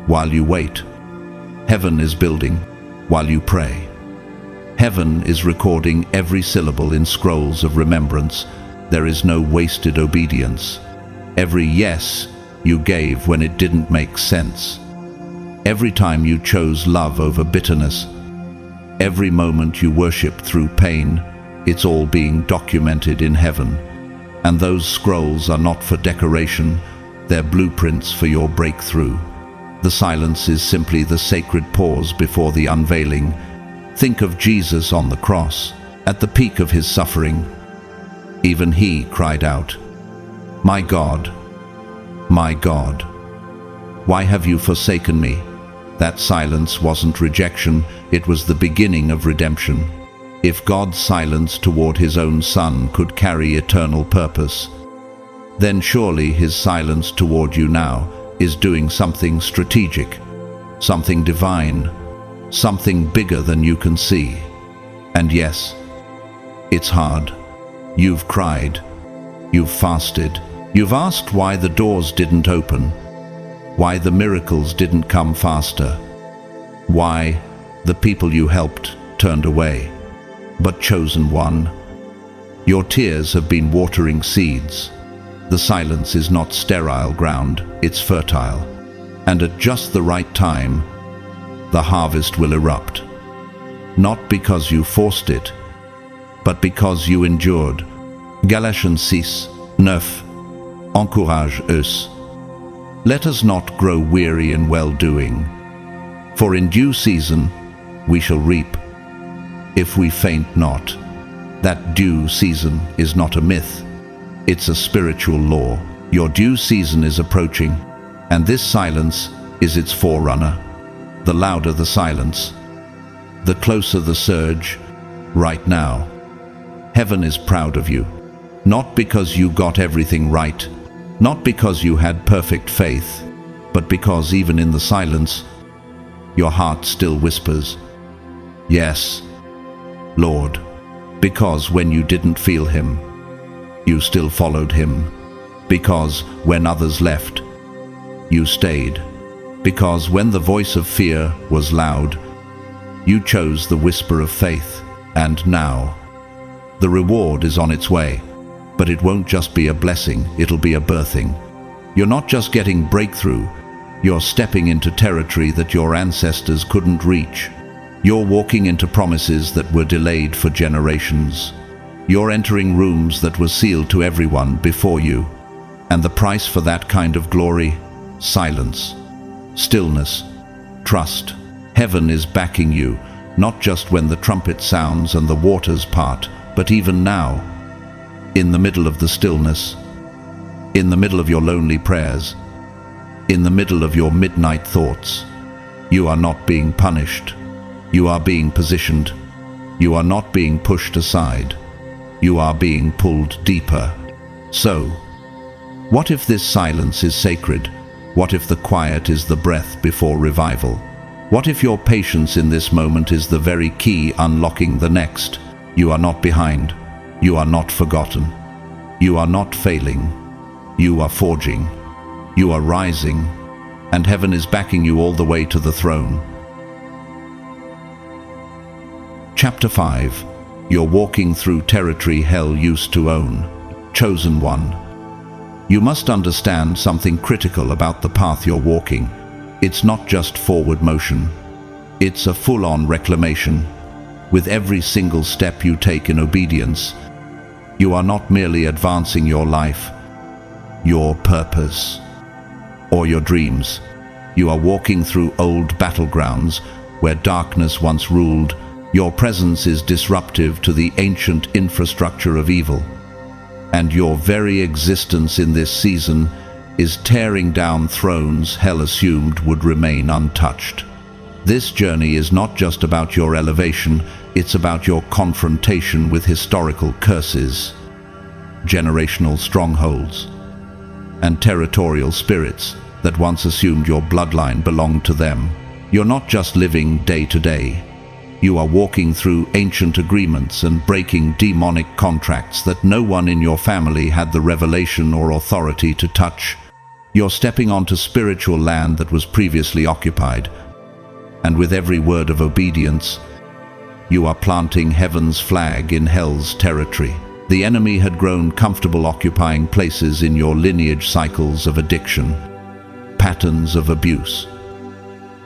While you wait, heaven is building. While you pray, heaven is recording every syllable in scrolls of remembrance. There is no wasted obedience. Every yes you gave when it didn't make sense. Every time you chose love over bitterness. Every moment you worshiped through pain. It's all being documented in heaven. And those scrolls are not for decoration. They're blueprints for your breakthrough. The silence is simply the sacred pause before the unveiling. Think of Jesus on the cross. At the peak of his suffering, even he cried out, my God, why have you forsaken me?" That silence wasn't rejection, it was the beginning of redemption. If God's silence toward his own Son could carry eternal purpose, then surely his silence toward you now is doing something strategic, something divine, something bigger than you can see. And yes, it's hard. You've cried, you've fasted, you've asked why the doors didn't open, why the miracles didn't come faster, why the people you helped turned away. But chosen one, your tears have been watering seeds. The silence is not sterile ground, it's fertile. And at just the right time, the harvest will erupt. Not because you forced it, but because you endured. Galatians 6:9. Encourage-us. Let us not grow weary in well-doing, for in due season we shall reap, if we faint not. That due season is not a myth, it's a spiritual law. Your due season is approaching, and this silence is its forerunner. The louder the silence, the closer the surge. Right now, heaven is proud of you, not because you got everything right, not because you had perfect faith, but because even in the silence, your heart still whispers, "Yes, Lord," because when you didn't feel him, you still followed him, because when others left, you stayed, because when the voice of fear was loud, you chose the whisper of faith. And now, the reward is on its way. But it won't just be a blessing, it'll be a birthing. You're not just getting breakthrough, you're stepping into territory that your ancestors couldn't reach. You're walking into promises that were delayed for generations. You're entering rooms that were sealed to everyone before you. And the price for that kind of glory? Silence, stillness, trust. Heaven is backing you, not just when the trumpet sounds and the waters part, but even now, in the middle of the stillness, in the middle of your lonely prayers, in the middle of your midnight thoughts. You are not being punished. You are being positioned. You are not being pushed aside. You are being pulled deeper. So, what if this silence is sacred? What if the quiet is the breath before revival? What if your patience in this moment is the very key unlocking the next? You are not behind. You are not forgotten. You are not failing. You are forging. You are rising, and heaven is backing you all the way to the throne. Chapter 5. You're walking through territory hell used to own. Chosen one. You must understand something critical about the path you're walking. It's not just forward motion. It's a full-on reclamation. With every single step you take in obedience, you are not merely advancing your life, your purpose, or your dreams. You are walking through old battlegrounds where darkness once ruled. Your presence is disruptive to the ancient infrastructure of evil, and your very existence in this season is tearing down thrones hell assumed would remain untouched. This journey is not just about your elevation, it's about your confrontation with historical curses, generational strongholds, and territorial spirits that once assumed your bloodline belonged to them. You're not just living day to day. You are walking through ancient agreements and breaking demonic contracts that no one in your family had the revelation or authority to touch. You're stepping onto spiritual land that was previously occupied, and with every word of obedience, you are planting heaven's flag in hell's territory. The enemy had grown comfortable occupying places in your lineage cycles of addiction, patterns of abuse,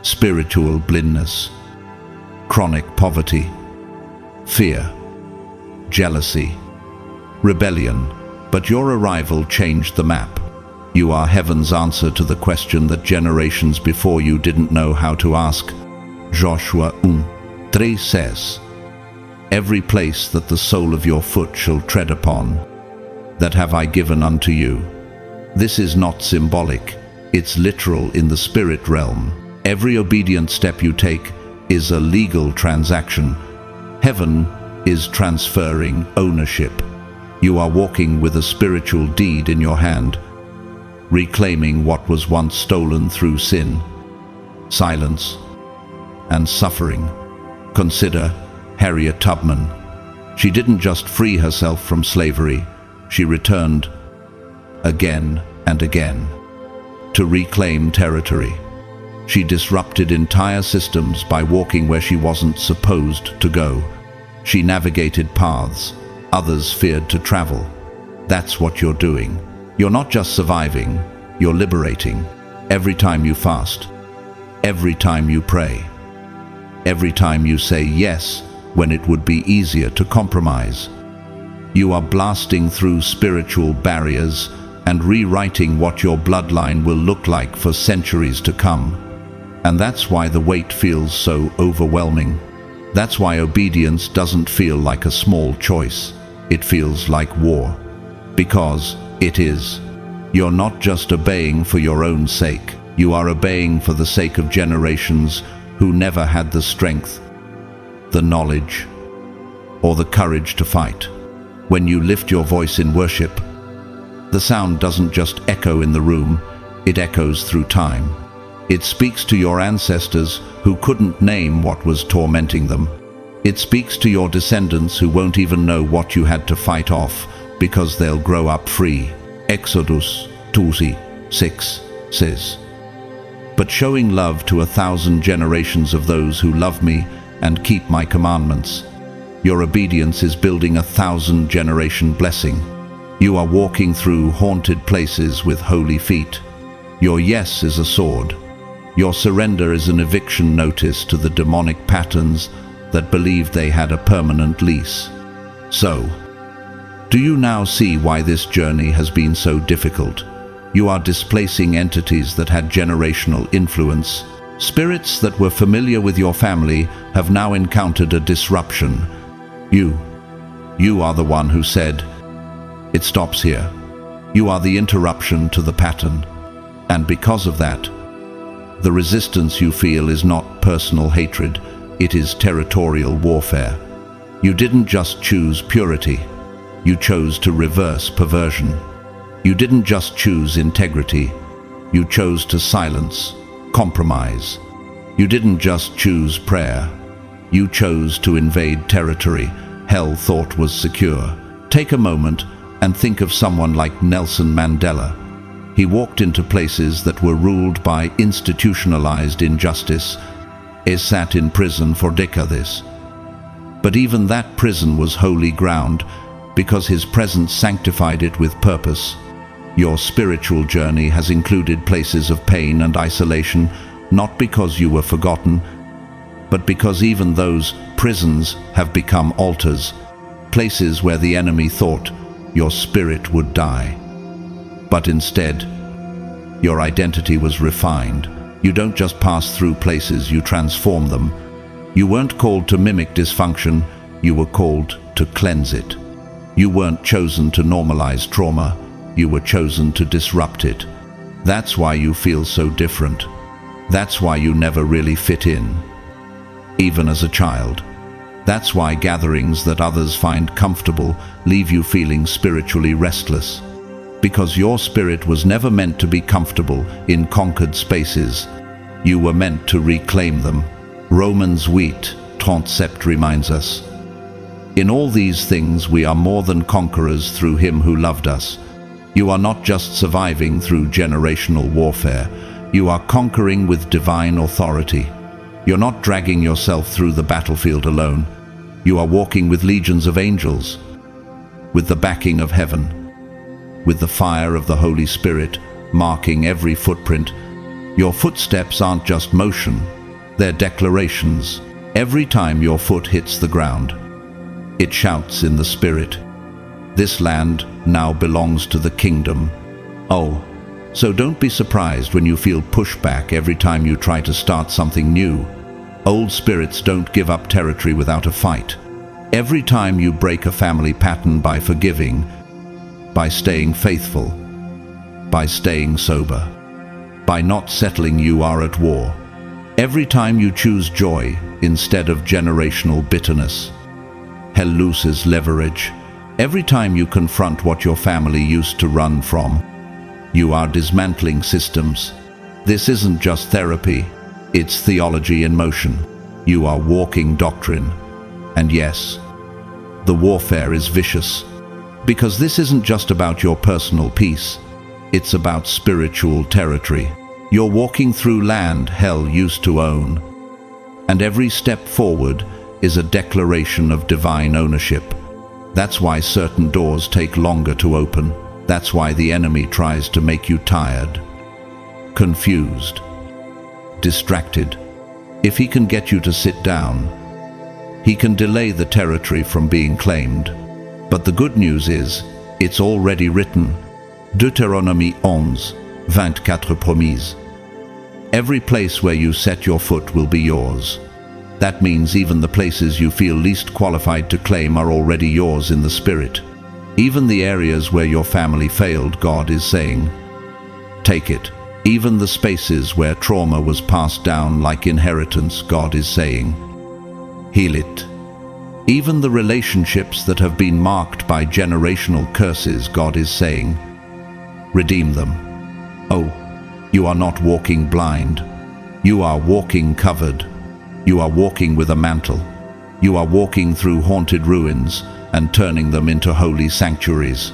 spiritual blindness, chronic poverty, fear, jealousy, rebellion. But your arrival changed the map. You are heaven's answer to the question that generations before you didn't know how to ask. Joshua 1:3 says, "Every place that the sole of your foot shall tread upon, that have I given unto you." This is not symbolic, it's literal in the spirit realm. Every obedient step you take is a legal transaction. Heaven is transferring ownership. You are walking with a spiritual deed in your hand, reclaiming what was once stolen through sin, silence, and suffering. Consider Harriet Tubman. She didn't just free herself from slavery, she returned again and again to reclaim territory. She disrupted entire systems by walking where she wasn't supposed to go. She navigated paths others feared to travel. That's what you're doing. You're not just surviving, you're liberating. Every time you fast, every time you pray, every time you say yes when it would be easier to compromise, you are blasting through spiritual barriers and rewriting what your bloodline will look like for centuries to come. And that's why the weight feels so overwhelming. That's why obedience doesn't feel like a small choice. It feels like war. Because it is. You're not just obeying for your own sake. You are obeying for the sake of generations who never had the strength, the knowledge, or the courage to fight. When you lift your voice in worship, the sound doesn't just echo in the room, it echoes through time. It speaks to your ancestors who couldn't name what was tormenting them. It speaks to your descendants who won't even know what you had to fight off because they'll grow up free. Exodus 2:6 says, "But showing love to 1,000 generations of those who love me and keep my commandments." Your obedience is building 1,000-generation blessing. You are walking through haunted places with holy feet. Your yes is a sword. Your surrender is an eviction notice to the demonic patterns that believed they had a permanent lease. So, do you now see why this journey has been so difficult? You are displacing entities that had generational influence, Spirits that were familiar with your family have now encountered a disruption. You are the one who said, "It stops here." You are the interruption to the pattern. And because of that, the resistance you feel is not personal hatred, it is territorial warfare. You didn't just choose purity, you chose to reverse perversion. You didn't just choose integrity, you chose to silence, compromise. You didn't just choose prayer, you chose to invade territory hell thought was secure. Take a moment and think of someone like Nelson Mandela. He walked into places that were ruled by institutionalized injustice. He sat in prison for decades. But even that prison was holy ground because his presence sanctified it with purpose. Your spiritual journey has included places of pain and isolation, not because you were forgotten, but because even those prisons have become altars, places where the enemy thought your spirit would die. But instead, your identity was refined. You don't just pass through places, you transform them. You weren't called to mimic dysfunction, you were called to cleanse it. You weren't chosen to normalize trauma, you were chosen to disrupt it. That's why you feel so different. That's why you never really fit in, even as a child. That's why gatherings that others find comfortable leave you feeling spiritually restless. Because your spirit was never meant to be comfortable in conquered spaces. You were meant to reclaim them. Romans 8:37 reminds us, "In all these things we are more than conquerors through him who loved us." You are not just surviving through generational warfare, you are conquering with divine authority. You're not dragging yourself through the battlefield alone. You are walking with legions of angels, with the backing of heaven, with the fire of the Holy Spirit marking every footprint. Your footsteps aren't just motion, they're declarations. Every time your foot hits the ground, it shouts in the Spirit, "This land now belongs to the kingdom." Oh, so don't be surprised when you feel pushback every time you try to start something new. Old spirits don't give up territory without a fight. Every time you break a family pattern by forgiving, by staying faithful, by staying sober, by not settling, you are at war. Every time you choose joy instead of generational bitterness, hell loses leverage. Every time you confront what your family used to run from, you are dismantling systems. This isn't just therapy, it's theology in motion. You are walking doctrine. And yes, the warfare is vicious, because this isn't just about your personal peace, it's about spiritual territory. You're walking through land hell used to own, and every step forward is a declaration of divine ownership. That's why certain doors take longer to open. That's why the enemy tries to make you tired, confused, distracted. If he can get you to sit down, he can delay the territory from being claimed. But the good news is, it's already written. Deutéronomie 11:24 promise. Every place where you set your foot will be yours. That means even the places you feel least qualified to claim are already yours in the Spirit. Even the areas where your family failed, God is saying, take it. Even the spaces where trauma was passed down like inheritance, God is saying, heal it. Even the relationships that have been marked by generational curses, God is saying, redeem them. Oh, you are not walking blind. You are walking covered. You are walking with a mantle. You are walking through haunted ruins and turning them into holy sanctuaries.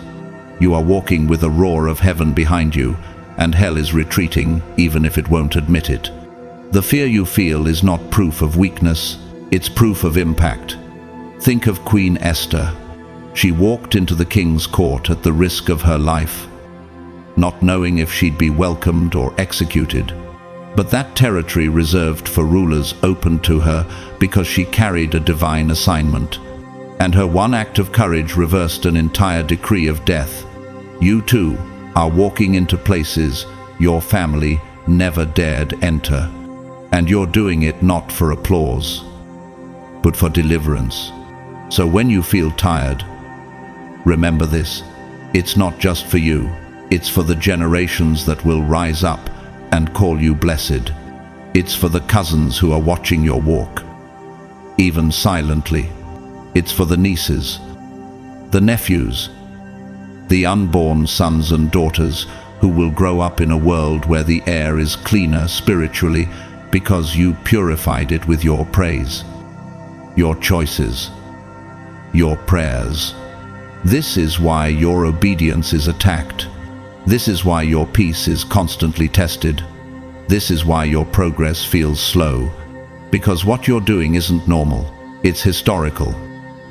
You are walking with a roar of heaven behind you, and hell is retreating, even if it won't admit it. The fear you feel is not proof of weakness, it's proof of impact. Think of Queen Esther. She walked into the king's court at the risk of her life, not knowing if she'd be welcomed or executed. But that territory reserved for rulers opened to her because she carried a divine assignment. And her one act of courage reversed an entire decree of death. You too are walking into places your family never dared enter. And you're doing it not for applause, but for deliverance. So when you feel tired, remember this: it's not just for you, it's for the generations that will rise up and call you blessed. It's for the cousins who are watching your walk, even silently. It's for the nieces, the nephews, the unborn sons and daughters who will grow up in a world where the air is cleaner spiritually because you purified it with your praise, your choices, your prayers. This is why your obedience is attacked. This is why your peace is constantly tested. This is why your progress feels slow. Because what you're doing isn't normal, it's historical.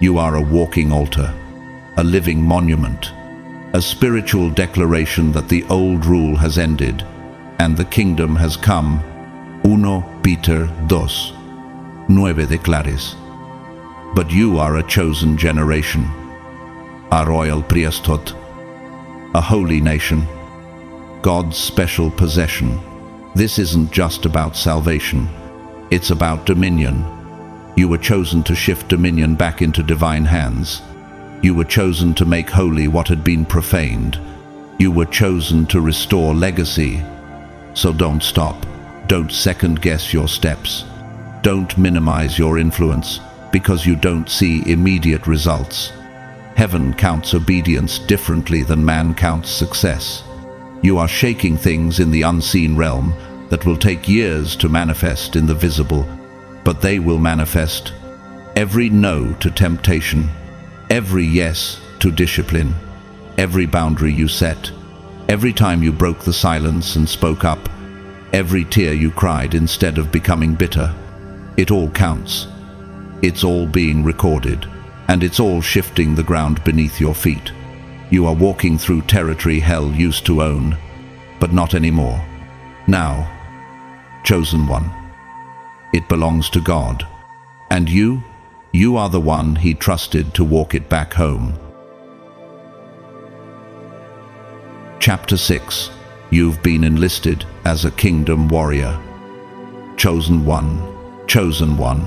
You are a walking altar, a living monument, a spiritual declaration that the old rule has ended and the kingdom has come. 1 Peter 2:9 declares. But you are a chosen generation, a royal priesthood, a holy nation, God's special possession. This isn't just about salvation, it's about dominion. You were chosen to shift dominion back into divine hands. You were chosen to make holy what had been profaned. You were chosen to restore legacy. So don't stop. Don't second-guess your steps. Don't minimize your influence because you don't see immediate results. Heaven counts obedience differently than man counts success. You are shaking things in the unseen realm that will take years to manifest in the visible, but they will manifest. Every no to temptation, every yes to discipline, every boundary you set, every time you broke the silence and spoke up, every tear you cried instead of becoming bitter. It all counts. It's all being recorded, and it's all shifting the ground beneath your feet. You are walking through territory hell used to own, but not anymore. Now, chosen one. It belongs to God. And you are the one He trusted to walk it back home. Chapter 6. You've been enlisted as a kingdom warrior. Chosen one. Chosen one.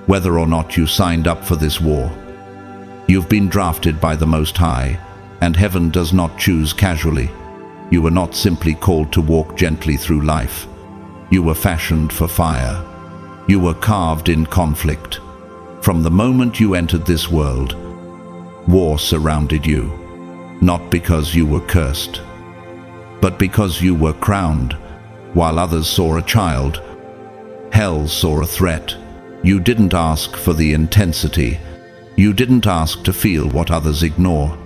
Whether or not you signed up for this war, you've been drafted by the Most High, and heaven does not choose casually. You were not simply called to walk gently through life. You were fashioned for fire. You were carved in conflict. From the moment you entered this world, war surrounded you, not because you were cursed, but because you were crowned. While others saw a child, hell saw a threat. You didn't ask for the intensity. You didn't ask to feel what others ignore,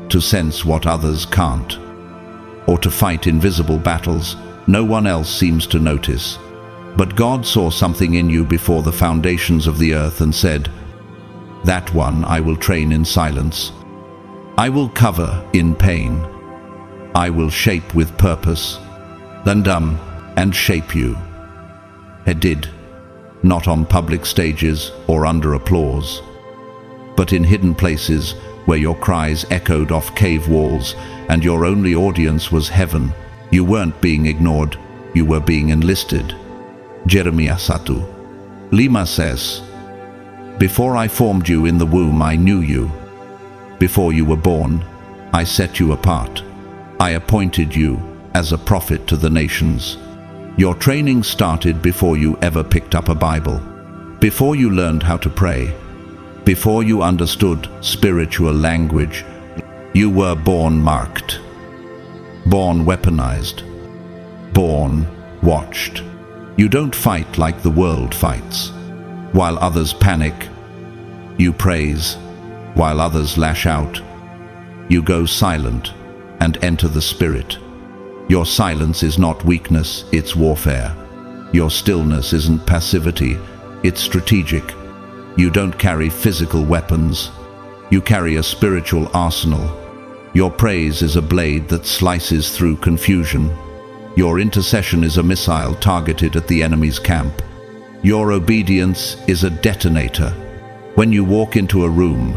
to sense what others can't, or to fight invisible battles no one else seems to notice. But God saw something in you before the foundations of the earth and said, "That one I will train in silence. I will cover in pain. I will shape with purpose, and shape you." He did, not on public stages or under applause, but in hidden places where your cries echoed off cave walls and your only audience was heaven. You weren't being ignored, you were being enlisted. Jeremiah 1:5 says, "Before I formed you in the womb, I knew you. Before you were born, I set you apart. I appointed you as a prophet to the nations." Your training started before you ever picked up a Bible, before you learned how to pray, before you understood spiritual language. You were born marked, born weaponized, born watched. You don't fight like the world fights. While others panic, you praise. While others lash out, you go silent and enter the Spirit. Your silence is not weakness, it's warfare. Your stillness isn't passivity, it's strategic. You don't carry physical weapons, you carry a spiritual arsenal. Your praise is a blade that slices through confusion. Your intercession is a missile targeted at the enemy's camp. Your obedience is a detonator. When you walk into a room,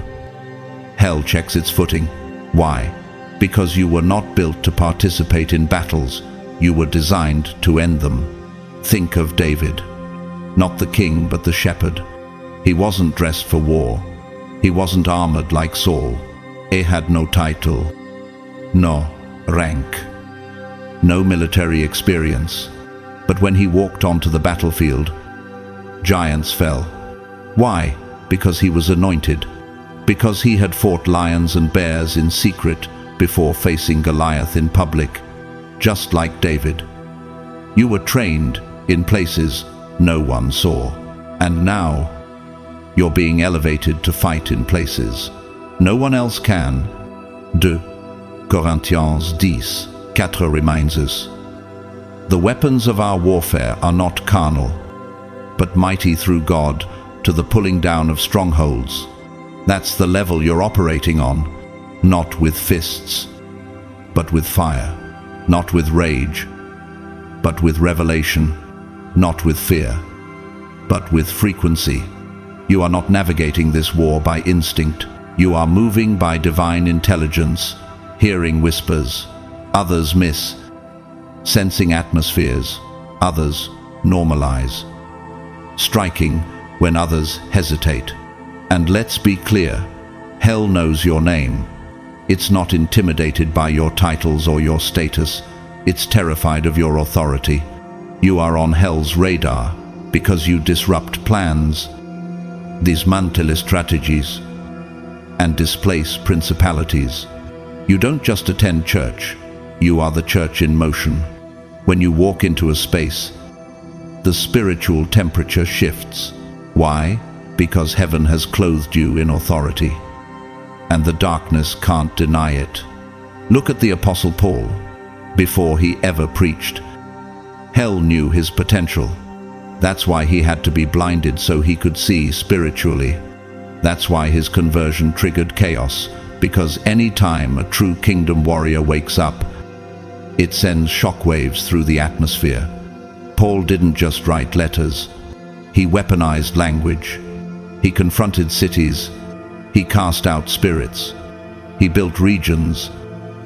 hell checks its footing. Why? Because you were not built to participate in battles, you were designed to end them. Think of David. Not the king, but the shepherd. He wasn't dressed for war. He wasn't armored like Saul. He had no title, no rank, no military experience. But when he walked onto the battlefield, giants fell. Why? Because he was anointed. Because he had fought lions and bears in secret before facing Goliath in public, just like David. You were trained in places no one saw. And now, you're being elevated to fight in places no one else can. 2 Corinthians 10:4 reminds us, the weapons of our warfare are not carnal, but mighty through God to the pulling down of strongholds. That's the level you're operating on, not with fists, but with fire, not with rage, but with revelation, not with fear, but with frequency. You are not navigating this war by instinct. You are moving by divine intelligence, hearing whispers, others miss, sensing atmospheres, others normalize, striking when others hesitate. And let's be clear, hell knows your name. It's not intimidated by your titles or your status. It's terrified of your authority. You are on hell's radar because you disrupt plans, dismantle strategies, and displace principalities. You don't just attend church, you are the church in motion. When you walk into a space, the spiritual temperature shifts. Why? Because heaven has clothed you in authority, and the darkness can't deny it. Look at the Apostle Paul. Before he ever preached, hell knew his potential. That's why he had to be blinded so he could see spiritually. That's why his conversion triggered chaos, because any time a true kingdom warrior wakes up, it sends shockwaves through the atmosphere. Paul didn't just write letters. He weaponized language. He confronted cities. He cast out spirits. He built regions.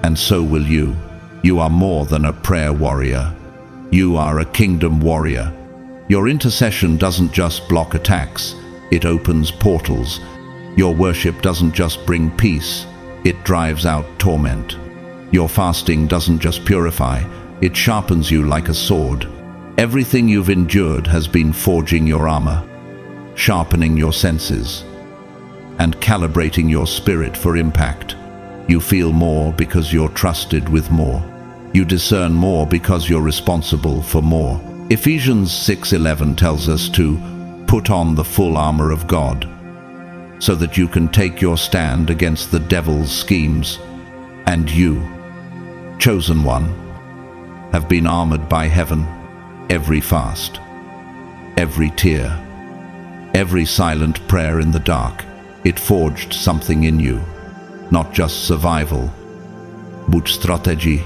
And so will you. You are more than a prayer warrior. You are a kingdom warrior. Your intercession doesn't just block attacks. It opens portals. Your worship doesn't just bring peace. It drives out torment. Your fasting doesn't just purify. It sharpens you like a sword. Everything you've endured has been forging your armor, sharpening your senses, and calibrating your spirit for impact. You feel more because you're trusted with more. You discern more because you're responsible for more. Ephesians 6:11 tells us to put on the full armor of God, so that you can take your stand against the devil's schemes. And you, chosen one, have been armored by heaven. Every fast, every tear, every silent prayer in the dark, it forged something in you. Not just survival, but strategy.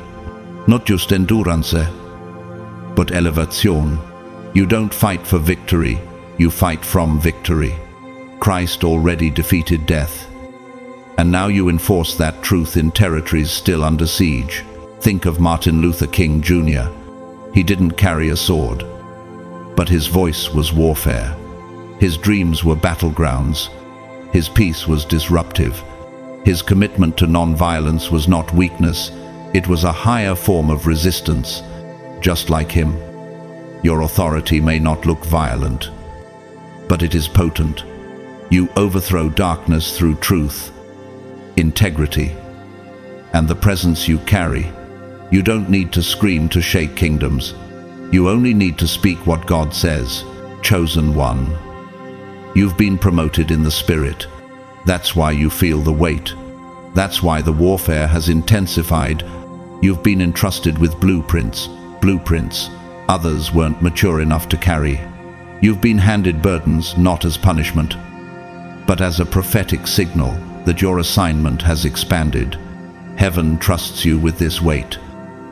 Not just endurance, but elevation. You don't fight for victory, you fight from victory. Christ already defeated death, and now you enforce that truth in territories still under siege. Think of Martin Luther King Jr. He didn't carry a sword, but his voice was warfare. His dreams were battlegrounds. His peace was disruptive. His commitment to non-violence was not weakness, it was a higher form of resistance. Just like him, your authority may not look violent, but it is potent. You overthrow darkness through truth, integrity, and the presence you carry. You don't need to scream to shake kingdoms. You only need to speak what God says. Chosen one. You've been promoted in the spirit. That's why you feel the weight. That's why the warfare has intensified. You've been entrusted with blueprints others weren't mature enough to carry. You've been handed burdens not as punishment, but as a prophetic signal that your assignment has expanded. Heaven trusts you with this weight.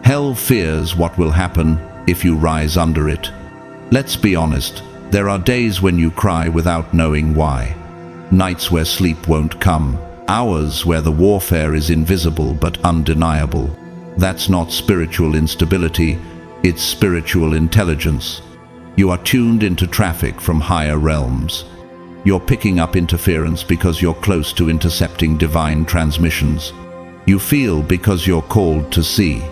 Hell fears what will happen if you rise under it. Let's be honest, there are days when you cry without knowing why. Nights where sleep won't come. Hours where the warfare is invisible but undeniable. That's not spiritual instability, it's spiritual intelligence. You are tuned into traffic from higher realms. You're picking up interference because you're close to intercepting divine transmissions. You feel because you're called to see.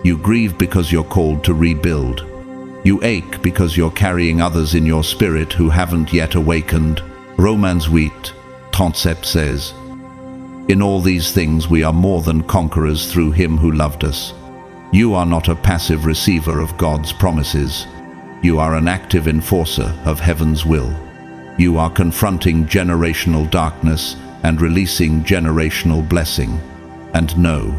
You grieve because you're called to rebuild. You ache because you're carrying others in your spirit who haven't yet awakened. Romans 8:37 says, "In all these things we are more than conquerors through him who loved us." You are not a passive receiver of God's promises. You are an active enforcer of heaven's will. You are confronting generational darkness and releasing generational blessing. And no,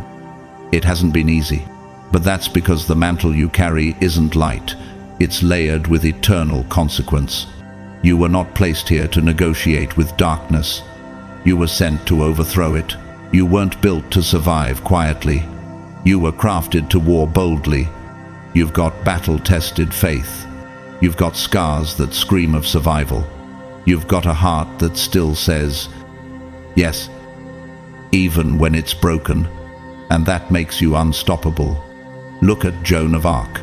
it hasn't been easy. But that's because the mantle you carry isn't light. It's layered with eternal consequence. You were not placed here to negotiate with darkness. You were sent to overthrow it. You weren't built to survive quietly. You were crafted to war boldly. You've got battle-tested faith. You've got scars that scream of survival. You've got a heart that still says, yes, even when it's broken, and that makes you unstoppable. Look at Joan of Arc,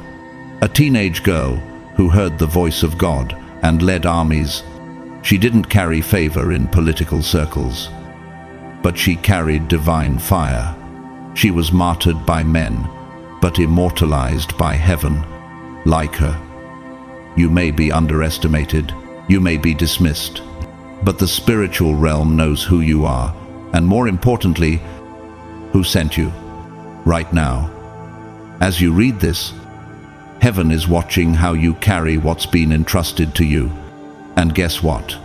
a teenage girl who heard the voice of God and led armies. She didn't carry favor in political circles, but she carried divine fire. She was martyred by men, but immortalized by heaven. Like her, you may be underestimated, you may be dismissed, but the spiritual realm knows who you are, and more importantly, who sent you. Right now, as you read this, heaven is watching how you carry what's been entrusted to you. And guess what?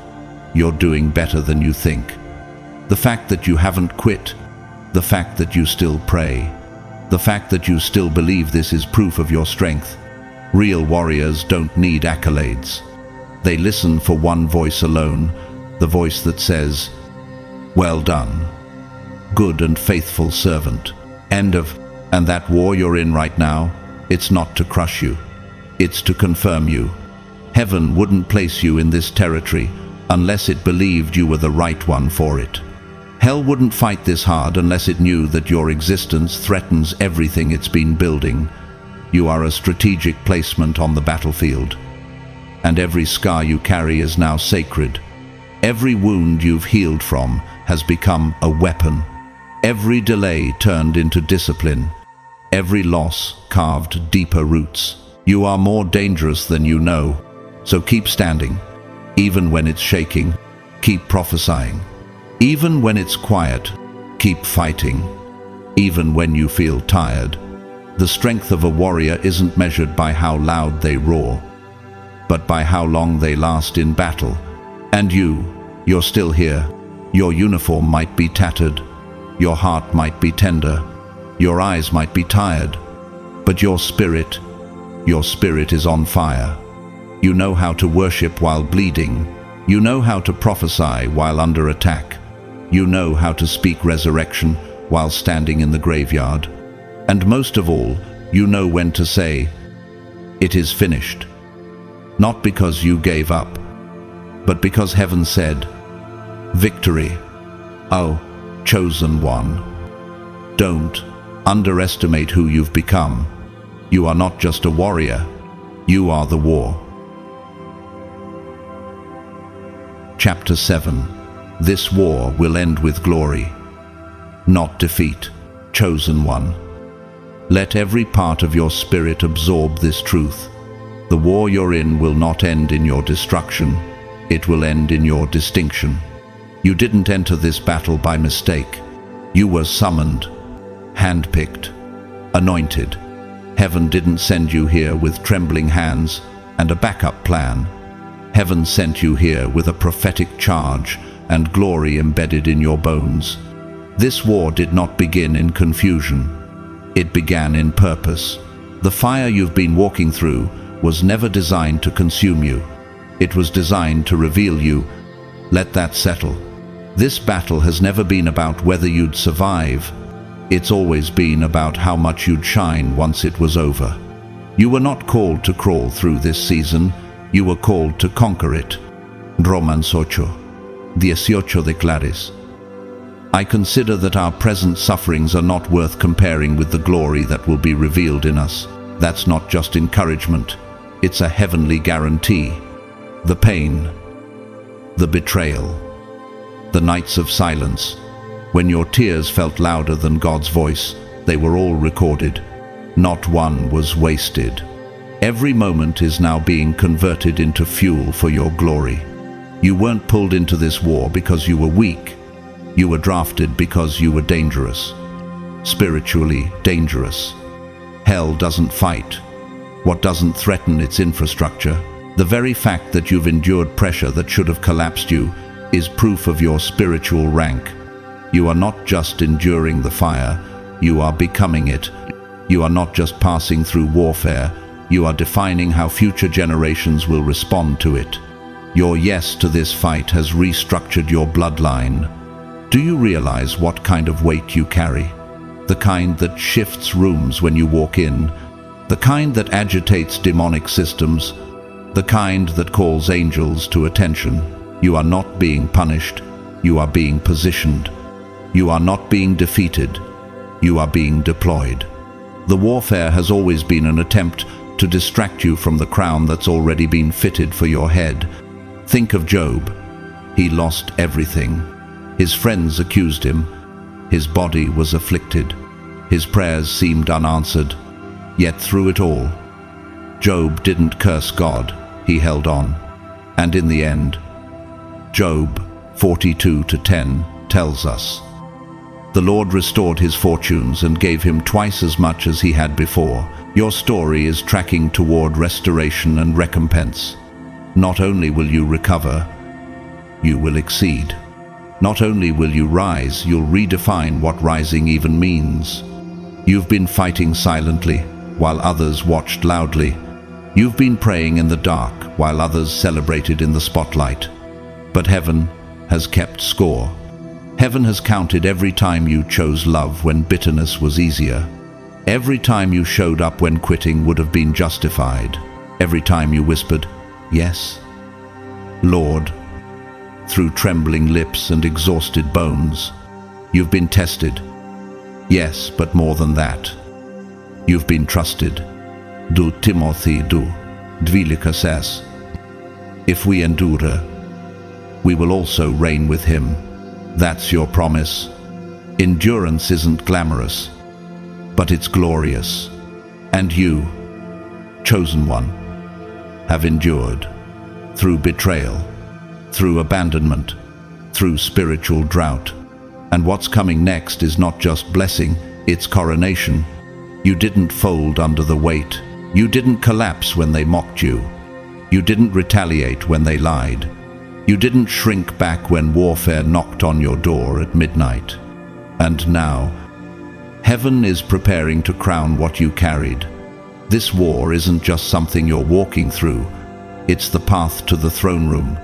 You're doing better than you think. The fact that you haven't quit, the fact that you still pray, the fact that you still believe this is proof of your strength. Real warriors don't need accolades. They listen for one voice alone, the voice that says, "Well done, good and faithful servant." End of. And that war you're in right now, it's not to crush you. It's to confirm you. Heaven wouldn't place you in this territory unless it believed you were the right one for it. Hell wouldn't fight this hard unless it knew that your existence threatens everything it's been building. You are a strategic placement on the battlefield. And every scar you carry is now sacred. Every wound you've healed from has become a weapon. Every delay turned into discipline. Every loss carved deeper roots. You are more dangerous than you know. So keep standing. Even when it's shaking, keep prophesying. Even when it's quiet, keep fighting. Even when you feel tired. The strength of a warrior isn't measured by how loud they roar, but by how long they last in battle. And you're still here. Your uniform might be tattered. Your heart might be tender. Your eyes might be tired. But your spirit is on fire. You know how to worship while bleeding. You know how to prophesy while under attack. You know how to speak resurrection while standing in the graveyard. And most of all, you know when to say, "It is finished." Not because you gave up, but because heaven said, "Victory, oh, chosen one." Don't underestimate who you've become. You are not just a warrior, you are the war. Chapter 7. This war will end with glory, not defeat, chosen one. Let every part of your spirit absorb this truth. The war you're in will not end in your destruction. It will end in your distinction. You didn't enter this battle by mistake. You were summoned, handpicked, anointed. Heaven didn't send you here with trembling hands and a backup plan. Heaven sent you here with a prophetic charge and glory embedded in your bones. This war did not begin in confusion. It began in purpose. The fire you've been walking through was never designed to consume you. It was designed to reveal you. Let that settle. This battle has never been about whether you'd survive. It's always been about how much you'd shine once it was over. You were not called to crawl through this season. You were called to conquer it. Romans 8:18 declares, "I consider that our present sufferings are not worth comparing with the glory that will be revealed in us." That's not just encouragement. It's a heavenly guarantee. The pain, the betrayal, the nights of silence, when your tears felt louder than God's voice, they were all recorded. Not one was wasted. Every moment is now being converted into fuel for your glory. You weren't pulled into this war because you were weak. You were drafted because you were dangerous. Spiritually dangerous. Hell doesn't fight what doesn't threaten its infrastructure. The very fact that you've endured pressure that should have collapsed you is proof of your spiritual rank. You are not just enduring the fire, you are becoming it. You are not just passing through warfare, you are defining how future generations will respond to it. Your yes to this fight has restructured your bloodline. Do you realize what kind of weight you carry? The kind that shifts rooms when you walk in, the kind that agitates demonic systems, the kind that calls angels to attention. You are not being punished, you are being positioned. You are not being defeated, you are being deployed. The warfare has always been an attempt to distract you from the crown that's already been fitted for your head. Think of Job. He lost everything. His friends accused him. His body was afflicted. His prayers seemed unanswered. Yet through it all, Job didn't curse God. He held on. And in the end, Job 42:10 tells us, "The Lord restored his fortunes and gave him twice as much as he had before." Your story is tracking toward restoration and recompense. Not only will you recover, you will exceed. Not only will you rise, you'll redefine what rising even means. You've been fighting silently while others watched loudly. You've been praying in the dark while others celebrated in the spotlight. But heaven has kept score. Heaven has counted every time you chose love when bitterness was easier. Every time you showed up when quitting would have been justified. Every time you whispered, "Yes, Lord," through trembling lips and exhausted bones. You've been tested. Yes, but more than that. You've been trusted. Du Timothy du Dvilika says, "If we endure, we will also reign with him." That's your promise. Endurance isn't glamorous, but it's glorious. And you, chosen one, have endured through betrayal, through abandonment, through spiritual drought. And what's coming next is not just blessing, it's coronation. You didn't fold under the weight. You didn't collapse when they mocked you. You didn't retaliate when they lied. You didn't shrink back when warfare knocked on your door at midnight. And now, heaven is preparing to crown what you carried. This war isn't just something you're walking through. It's the path to the throne room.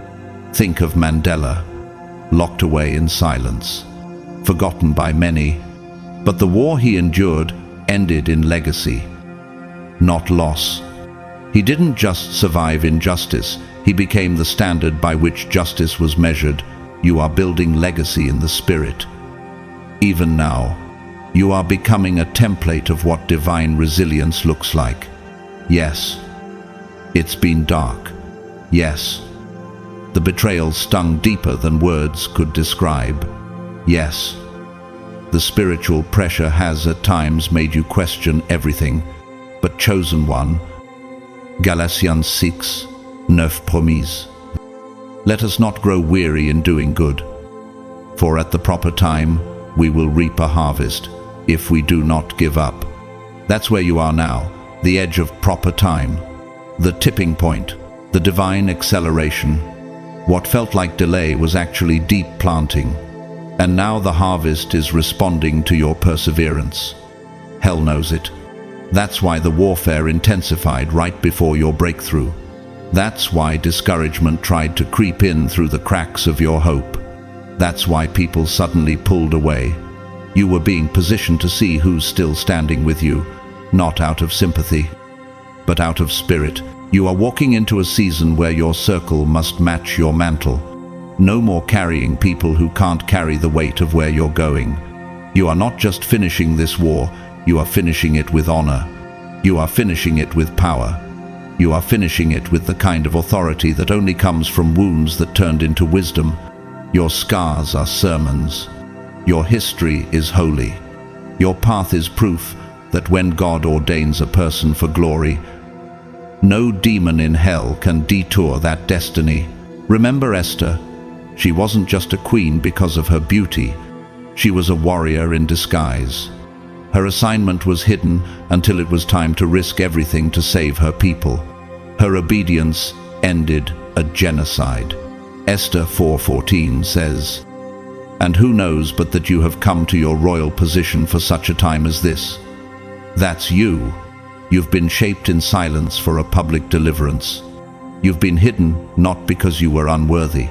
Think of Mandela, locked away in silence, forgotten by many. But the war he endured ended in legacy, not loss. He didn't just survive injustice, he became the standard by which justice was measured. You are building legacy in the spirit. Even now, you are becoming a template of what divine resilience looks like. Yes, it's been dark. Yes, the betrayal stung deeper than words could describe. Yes, the spiritual pressure has at times made you question everything. But chosen one, Galatians 6:9 promise. Let us not grow weary in doing good, for at the proper time we will reap a harvest if we do not give up. That's where you are now, the edge of proper time, the tipping point, the divine acceleration. What felt like delay was actually deep planting, and now the harvest is responding to your perseverance. Hell knows it. That's why the warfare intensified right before your breakthrough. That's why discouragement tried to creep in through the cracks of your hope. That's why people suddenly pulled away. You were being positioned to see who's still standing with you, not out of sympathy, but out of spirit. You are walking into a season where your circle must match your mantle. No more carrying people who can't carry the weight of where you're going. You are not just finishing this war, you are finishing it with honor. You are finishing it with power. You are finishing it with the kind of authority that only comes from wounds that turned into wisdom. Your scars are sermons. Your history is holy. Your path is proof that when God ordains a person for glory, no demon in hell can detour that destiny. Remember Esther? She wasn't just a queen because of her beauty. She was a warrior in disguise. Her assignment was hidden until it was time to risk everything to save her people. Her obedience ended a genocide. Esther 4:14 says, "And who knows but that you have come to your royal position for such a time as this?" That's you. You've been shaped in silence for a public deliverance. You've been hidden not because you were unworthy,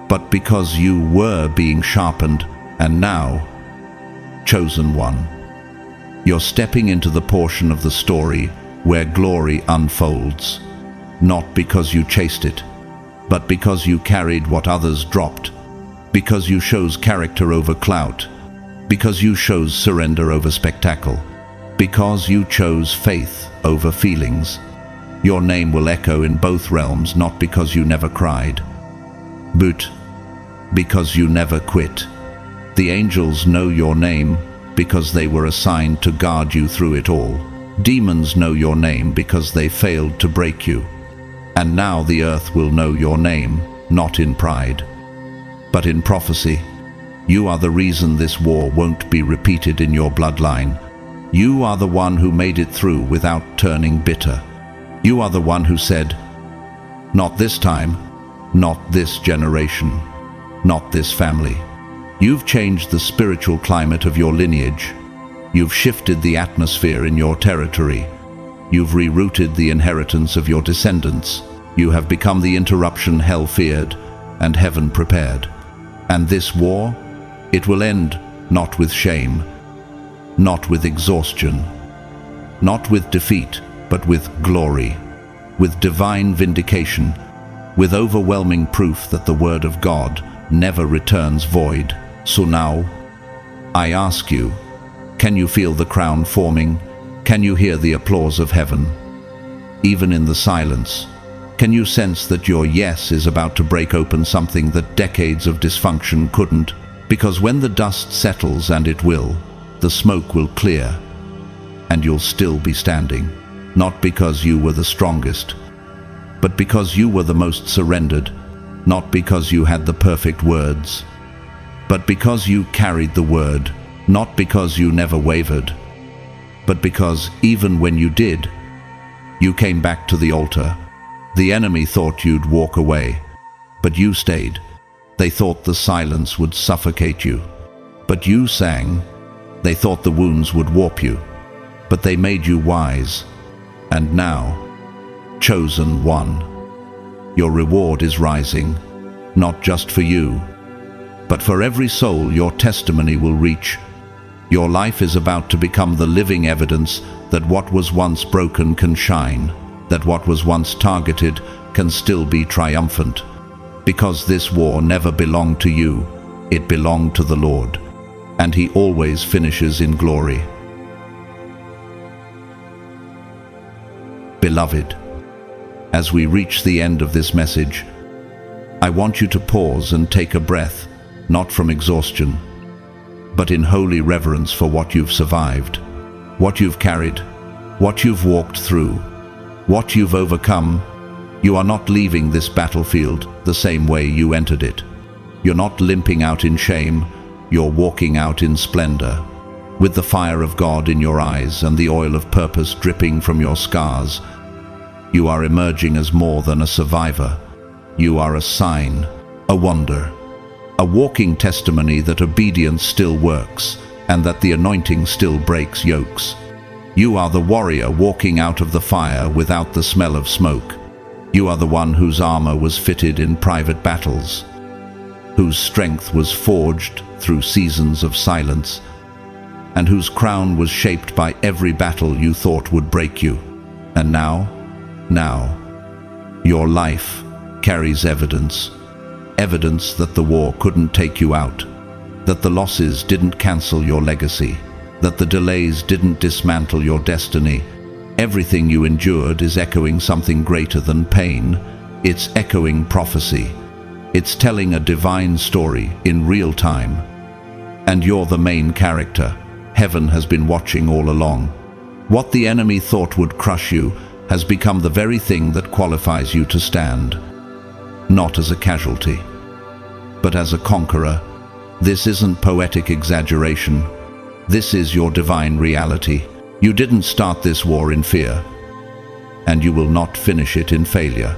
but because you were being sharpened, and now, chosen one. You're stepping into the portion of the story where glory unfolds, not because you chased it, but because you carried what others dropped, because you chose character over clout, because you chose surrender over spectacle, because you chose faith over feelings. Your name will echo in both realms, not because you never cried, but because you never quit. The angels know your name because they were assigned to guard you through it all. Demons know your name because they failed to break you. And now the earth will know your name, not in pride, but in prophecy. You are the reason this war won't be repeated in your bloodline. You are the one who made it through without turning bitter. You are the one who said, "Not this time, not this generation, not this family." You've changed the spiritual climate of your lineage. You've shifted the atmosphere in your territory. You've rerouted the inheritance of your descendants. You have become the interruption hell feared and heaven prepared. And this war, it will end not with shame, not with exhaustion, not with defeat, but with glory, with divine vindication, with overwhelming proof that the word of God never returns void. So now, I ask you, can you feel the crown forming? Can you hear the applause of heaven? Even in the silence, can you sense that your yes is about to break open something that decades of dysfunction couldn't? Because when the dust settles, and it will, the smoke will clear, and you'll still be standing, not because you were the strongest, but because you were the most surrendered, not because you had the perfect words, but because you carried the word, not because you never wavered, but because even when you did, you came back to the altar. The enemy thought you'd walk away, but you stayed. They thought the silence would suffocate you, but you sang. They thought the wounds would warp you, but they made you wise. And now, chosen one, your reward is rising, not just for you, but for every soul your testimony will reach. Your life is about to become the living evidence that what was once broken can shine, that what was once targeted can still be triumphant. Because this war never belonged to you, it belonged to the Lord, and He always finishes in glory. Beloved, as we reach the end of this message, I want you to pause and take a breath, not from exhaustion, but in holy reverence for what you've survived, what you've carried, what you've walked through, what you've overcome. You are not leaving this battlefield the same way you entered it. You're not limping out in shame, you're walking out in splendor, with the fire of God in your eyes and the oil of purpose dripping from your scars. You are emerging as more than a survivor. You are a sign, a wonder, a walking testimony that obedience still works and that the anointing still breaks yokes. You are the warrior walking out of the fire without the smell of smoke. You are the one whose armor was fitted in private battles, whose strength was forged through seasons of silence, and whose crown was shaped by every battle you thought would break you. And now, your life carries evidence that the war couldn't take you out, that the losses didn't cancel your legacy, that the delays didn't dismantle your destiny, Everything you endured is echoing something greater than pain. It's echoing prophecy. It's telling a divine story in real time. And you're the main character. Heaven has been watching all along. What the enemy thought would crush you has become the very thing that qualifies you to stand. Not as a casualty, but as a conqueror. This isn't poetic exaggeration. This is your divine reality. You didn't start this war in fear, and you will not finish it in failure.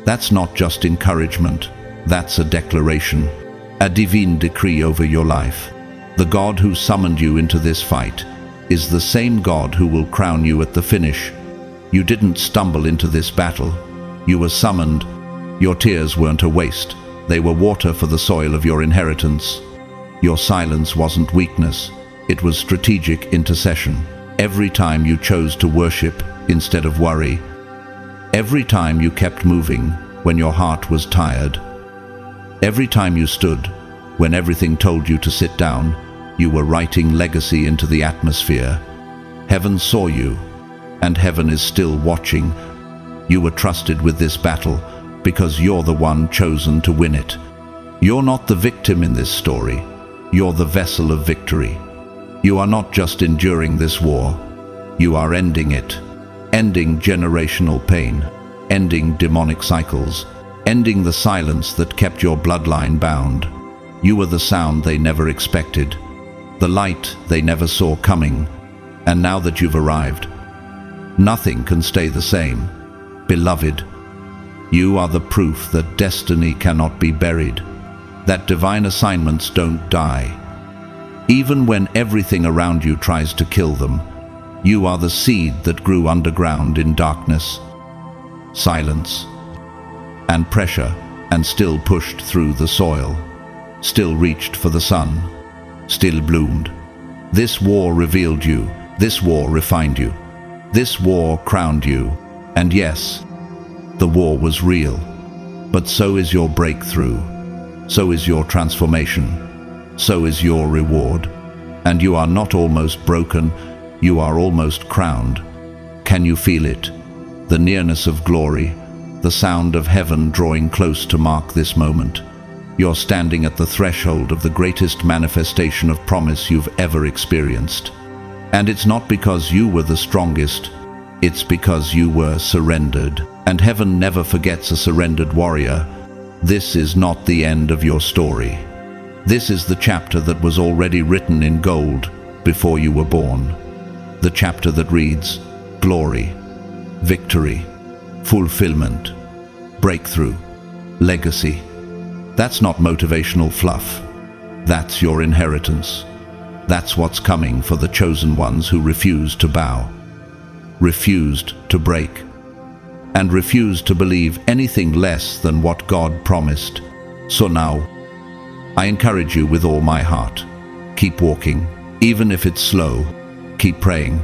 That's not just encouragement. That's a declaration, a divine decree over your life. The God who summoned you into this fight is the same God who will crown you at the finish. You didn't stumble into this battle. You were summoned. Your tears weren't a waste. They were water for the soil of your inheritance. Your silence wasn't weakness. It was strategic intercession. Every time you chose to worship instead of worry. Every time you kept moving when your heart was tired. Every time you stood when everything told you to sit down, you were writing legacy into the atmosphere. Heaven saw you, and heaven is still watching. You were trusted with this battle because you're the one chosen to win it. You're not the victim in this story. You're the vessel of victory. You are not just enduring this war. You are ending it. Ending generational pain. Ending demonic cycles. Ending the silence that kept your bloodline bound. You were the sound they never expected. The light they never saw coming. And now that you've arrived, nothing can stay the same. Beloved, you are the proof that destiny cannot be buried, that divine assignments don't die. Even when everything around you tries to kill them, you are the seed that grew underground in darkness, silence, and pressure, and still pushed through the soil, still reached for the sun, still bloomed. This war revealed you. This war refined you. This war crowned you. And yes, the war was real. But so is your breakthrough. So is your transformation. So is your reward. And you are not almost broken. You are almost crowned. Can you feel it? The nearness of glory, the sound of heaven drawing close to mark this moment. You're standing at the threshold of the greatest manifestation of promise you've ever experienced. And it's not because you were the strongest, it's because you were surrendered. And heaven never forgets a surrendered warrior. This is not the end of your story. This is the chapter that was already written in gold before you were born. The chapter that reads, glory, victory, fulfillment, breakthrough, legacy. That's not motivational fluff. That's your inheritance. That's what's coming for the chosen ones who refused to bow, refused to break, and refused to believe anything less than what God promised. So now, I encourage you with all my heart. Keep walking, even if it's slow. Keep praying,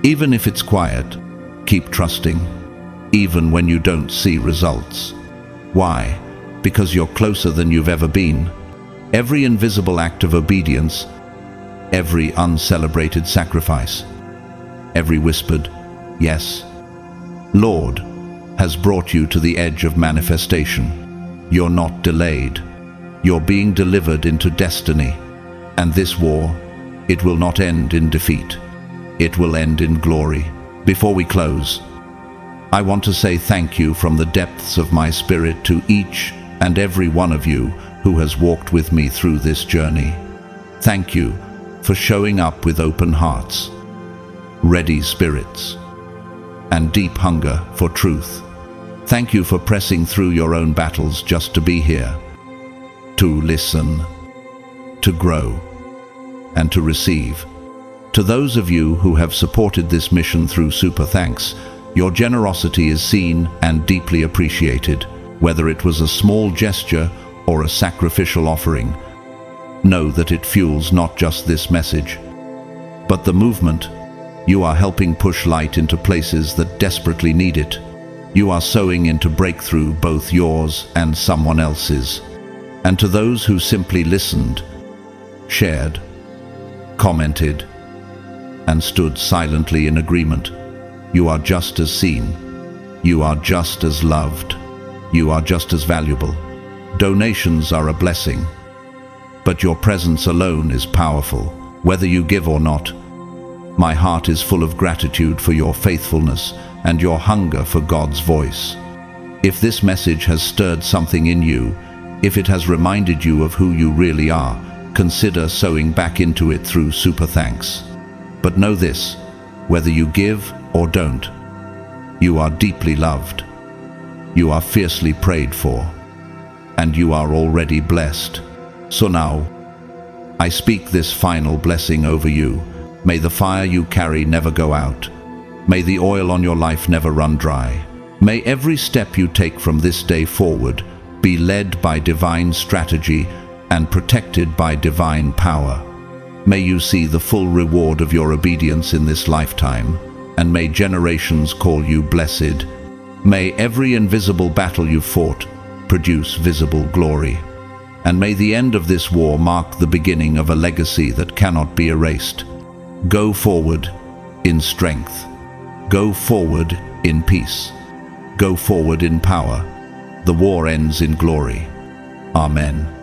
even if it's quiet. Keep trusting, even when you don't see results. Why? Because you're closer than you've ever been. Every invisible act of obedience, every uncelebrated sacrifice, every whispered yes, Lord, has brought you to the edge of manifestation. You're not delayed. You're being delivered into destiny. And this war, it will not end in defeat. It will end in glory. Before we close, I want to say thank you from the depths of my spirit to each and every one of you who has walked with me through this journey. Thank you for showing up with open hearts, ready spirits, and deep hunger for truth. Thank you for pressing through your own battles just to be here, to listen, to grow, and to receive. To those of you who have supported this mission through Super Thanks, your generosity is seen and deeply appreciated. Whether it was a small gesture or a sacrificial offering, know that it fuels not just this message, but the movement. You are helping push light into places that desperately need it. You are sowing into breakthrough, both yours and someone else's. And to those who simply listened, shared, commented, and stood silently in agreement, You are just as seen. You are just as loved. You are just as valuable. Donations are a blessing, but your presence alone is powerful, whether you give or not. My heart is full of gratitude for your faithfulness and your hunger for God's voice. If this message has stirred something in you, if it has reminded you of who you really are, consider sowing back into it through super thanks. But know this, whether you give or don't, you are deeply loved. You are fiercely prayed for, and you are already blessed. So now, I speak this final blessing over you. May the fire you carry never go out. May the oil on your life never run dry. May every step you take from this day forward be led by divine strategy and protected by divine power. May you see the full reward of your obedience in this lifetime, and may generations call you blessed. May every invisible battle you fought produce visible glory. And may the end of this war mark the beginning of a legacy that cannot be erased. Go forward in strength. Go forward in peace. Go forward in power. The war ends in glory. Amen.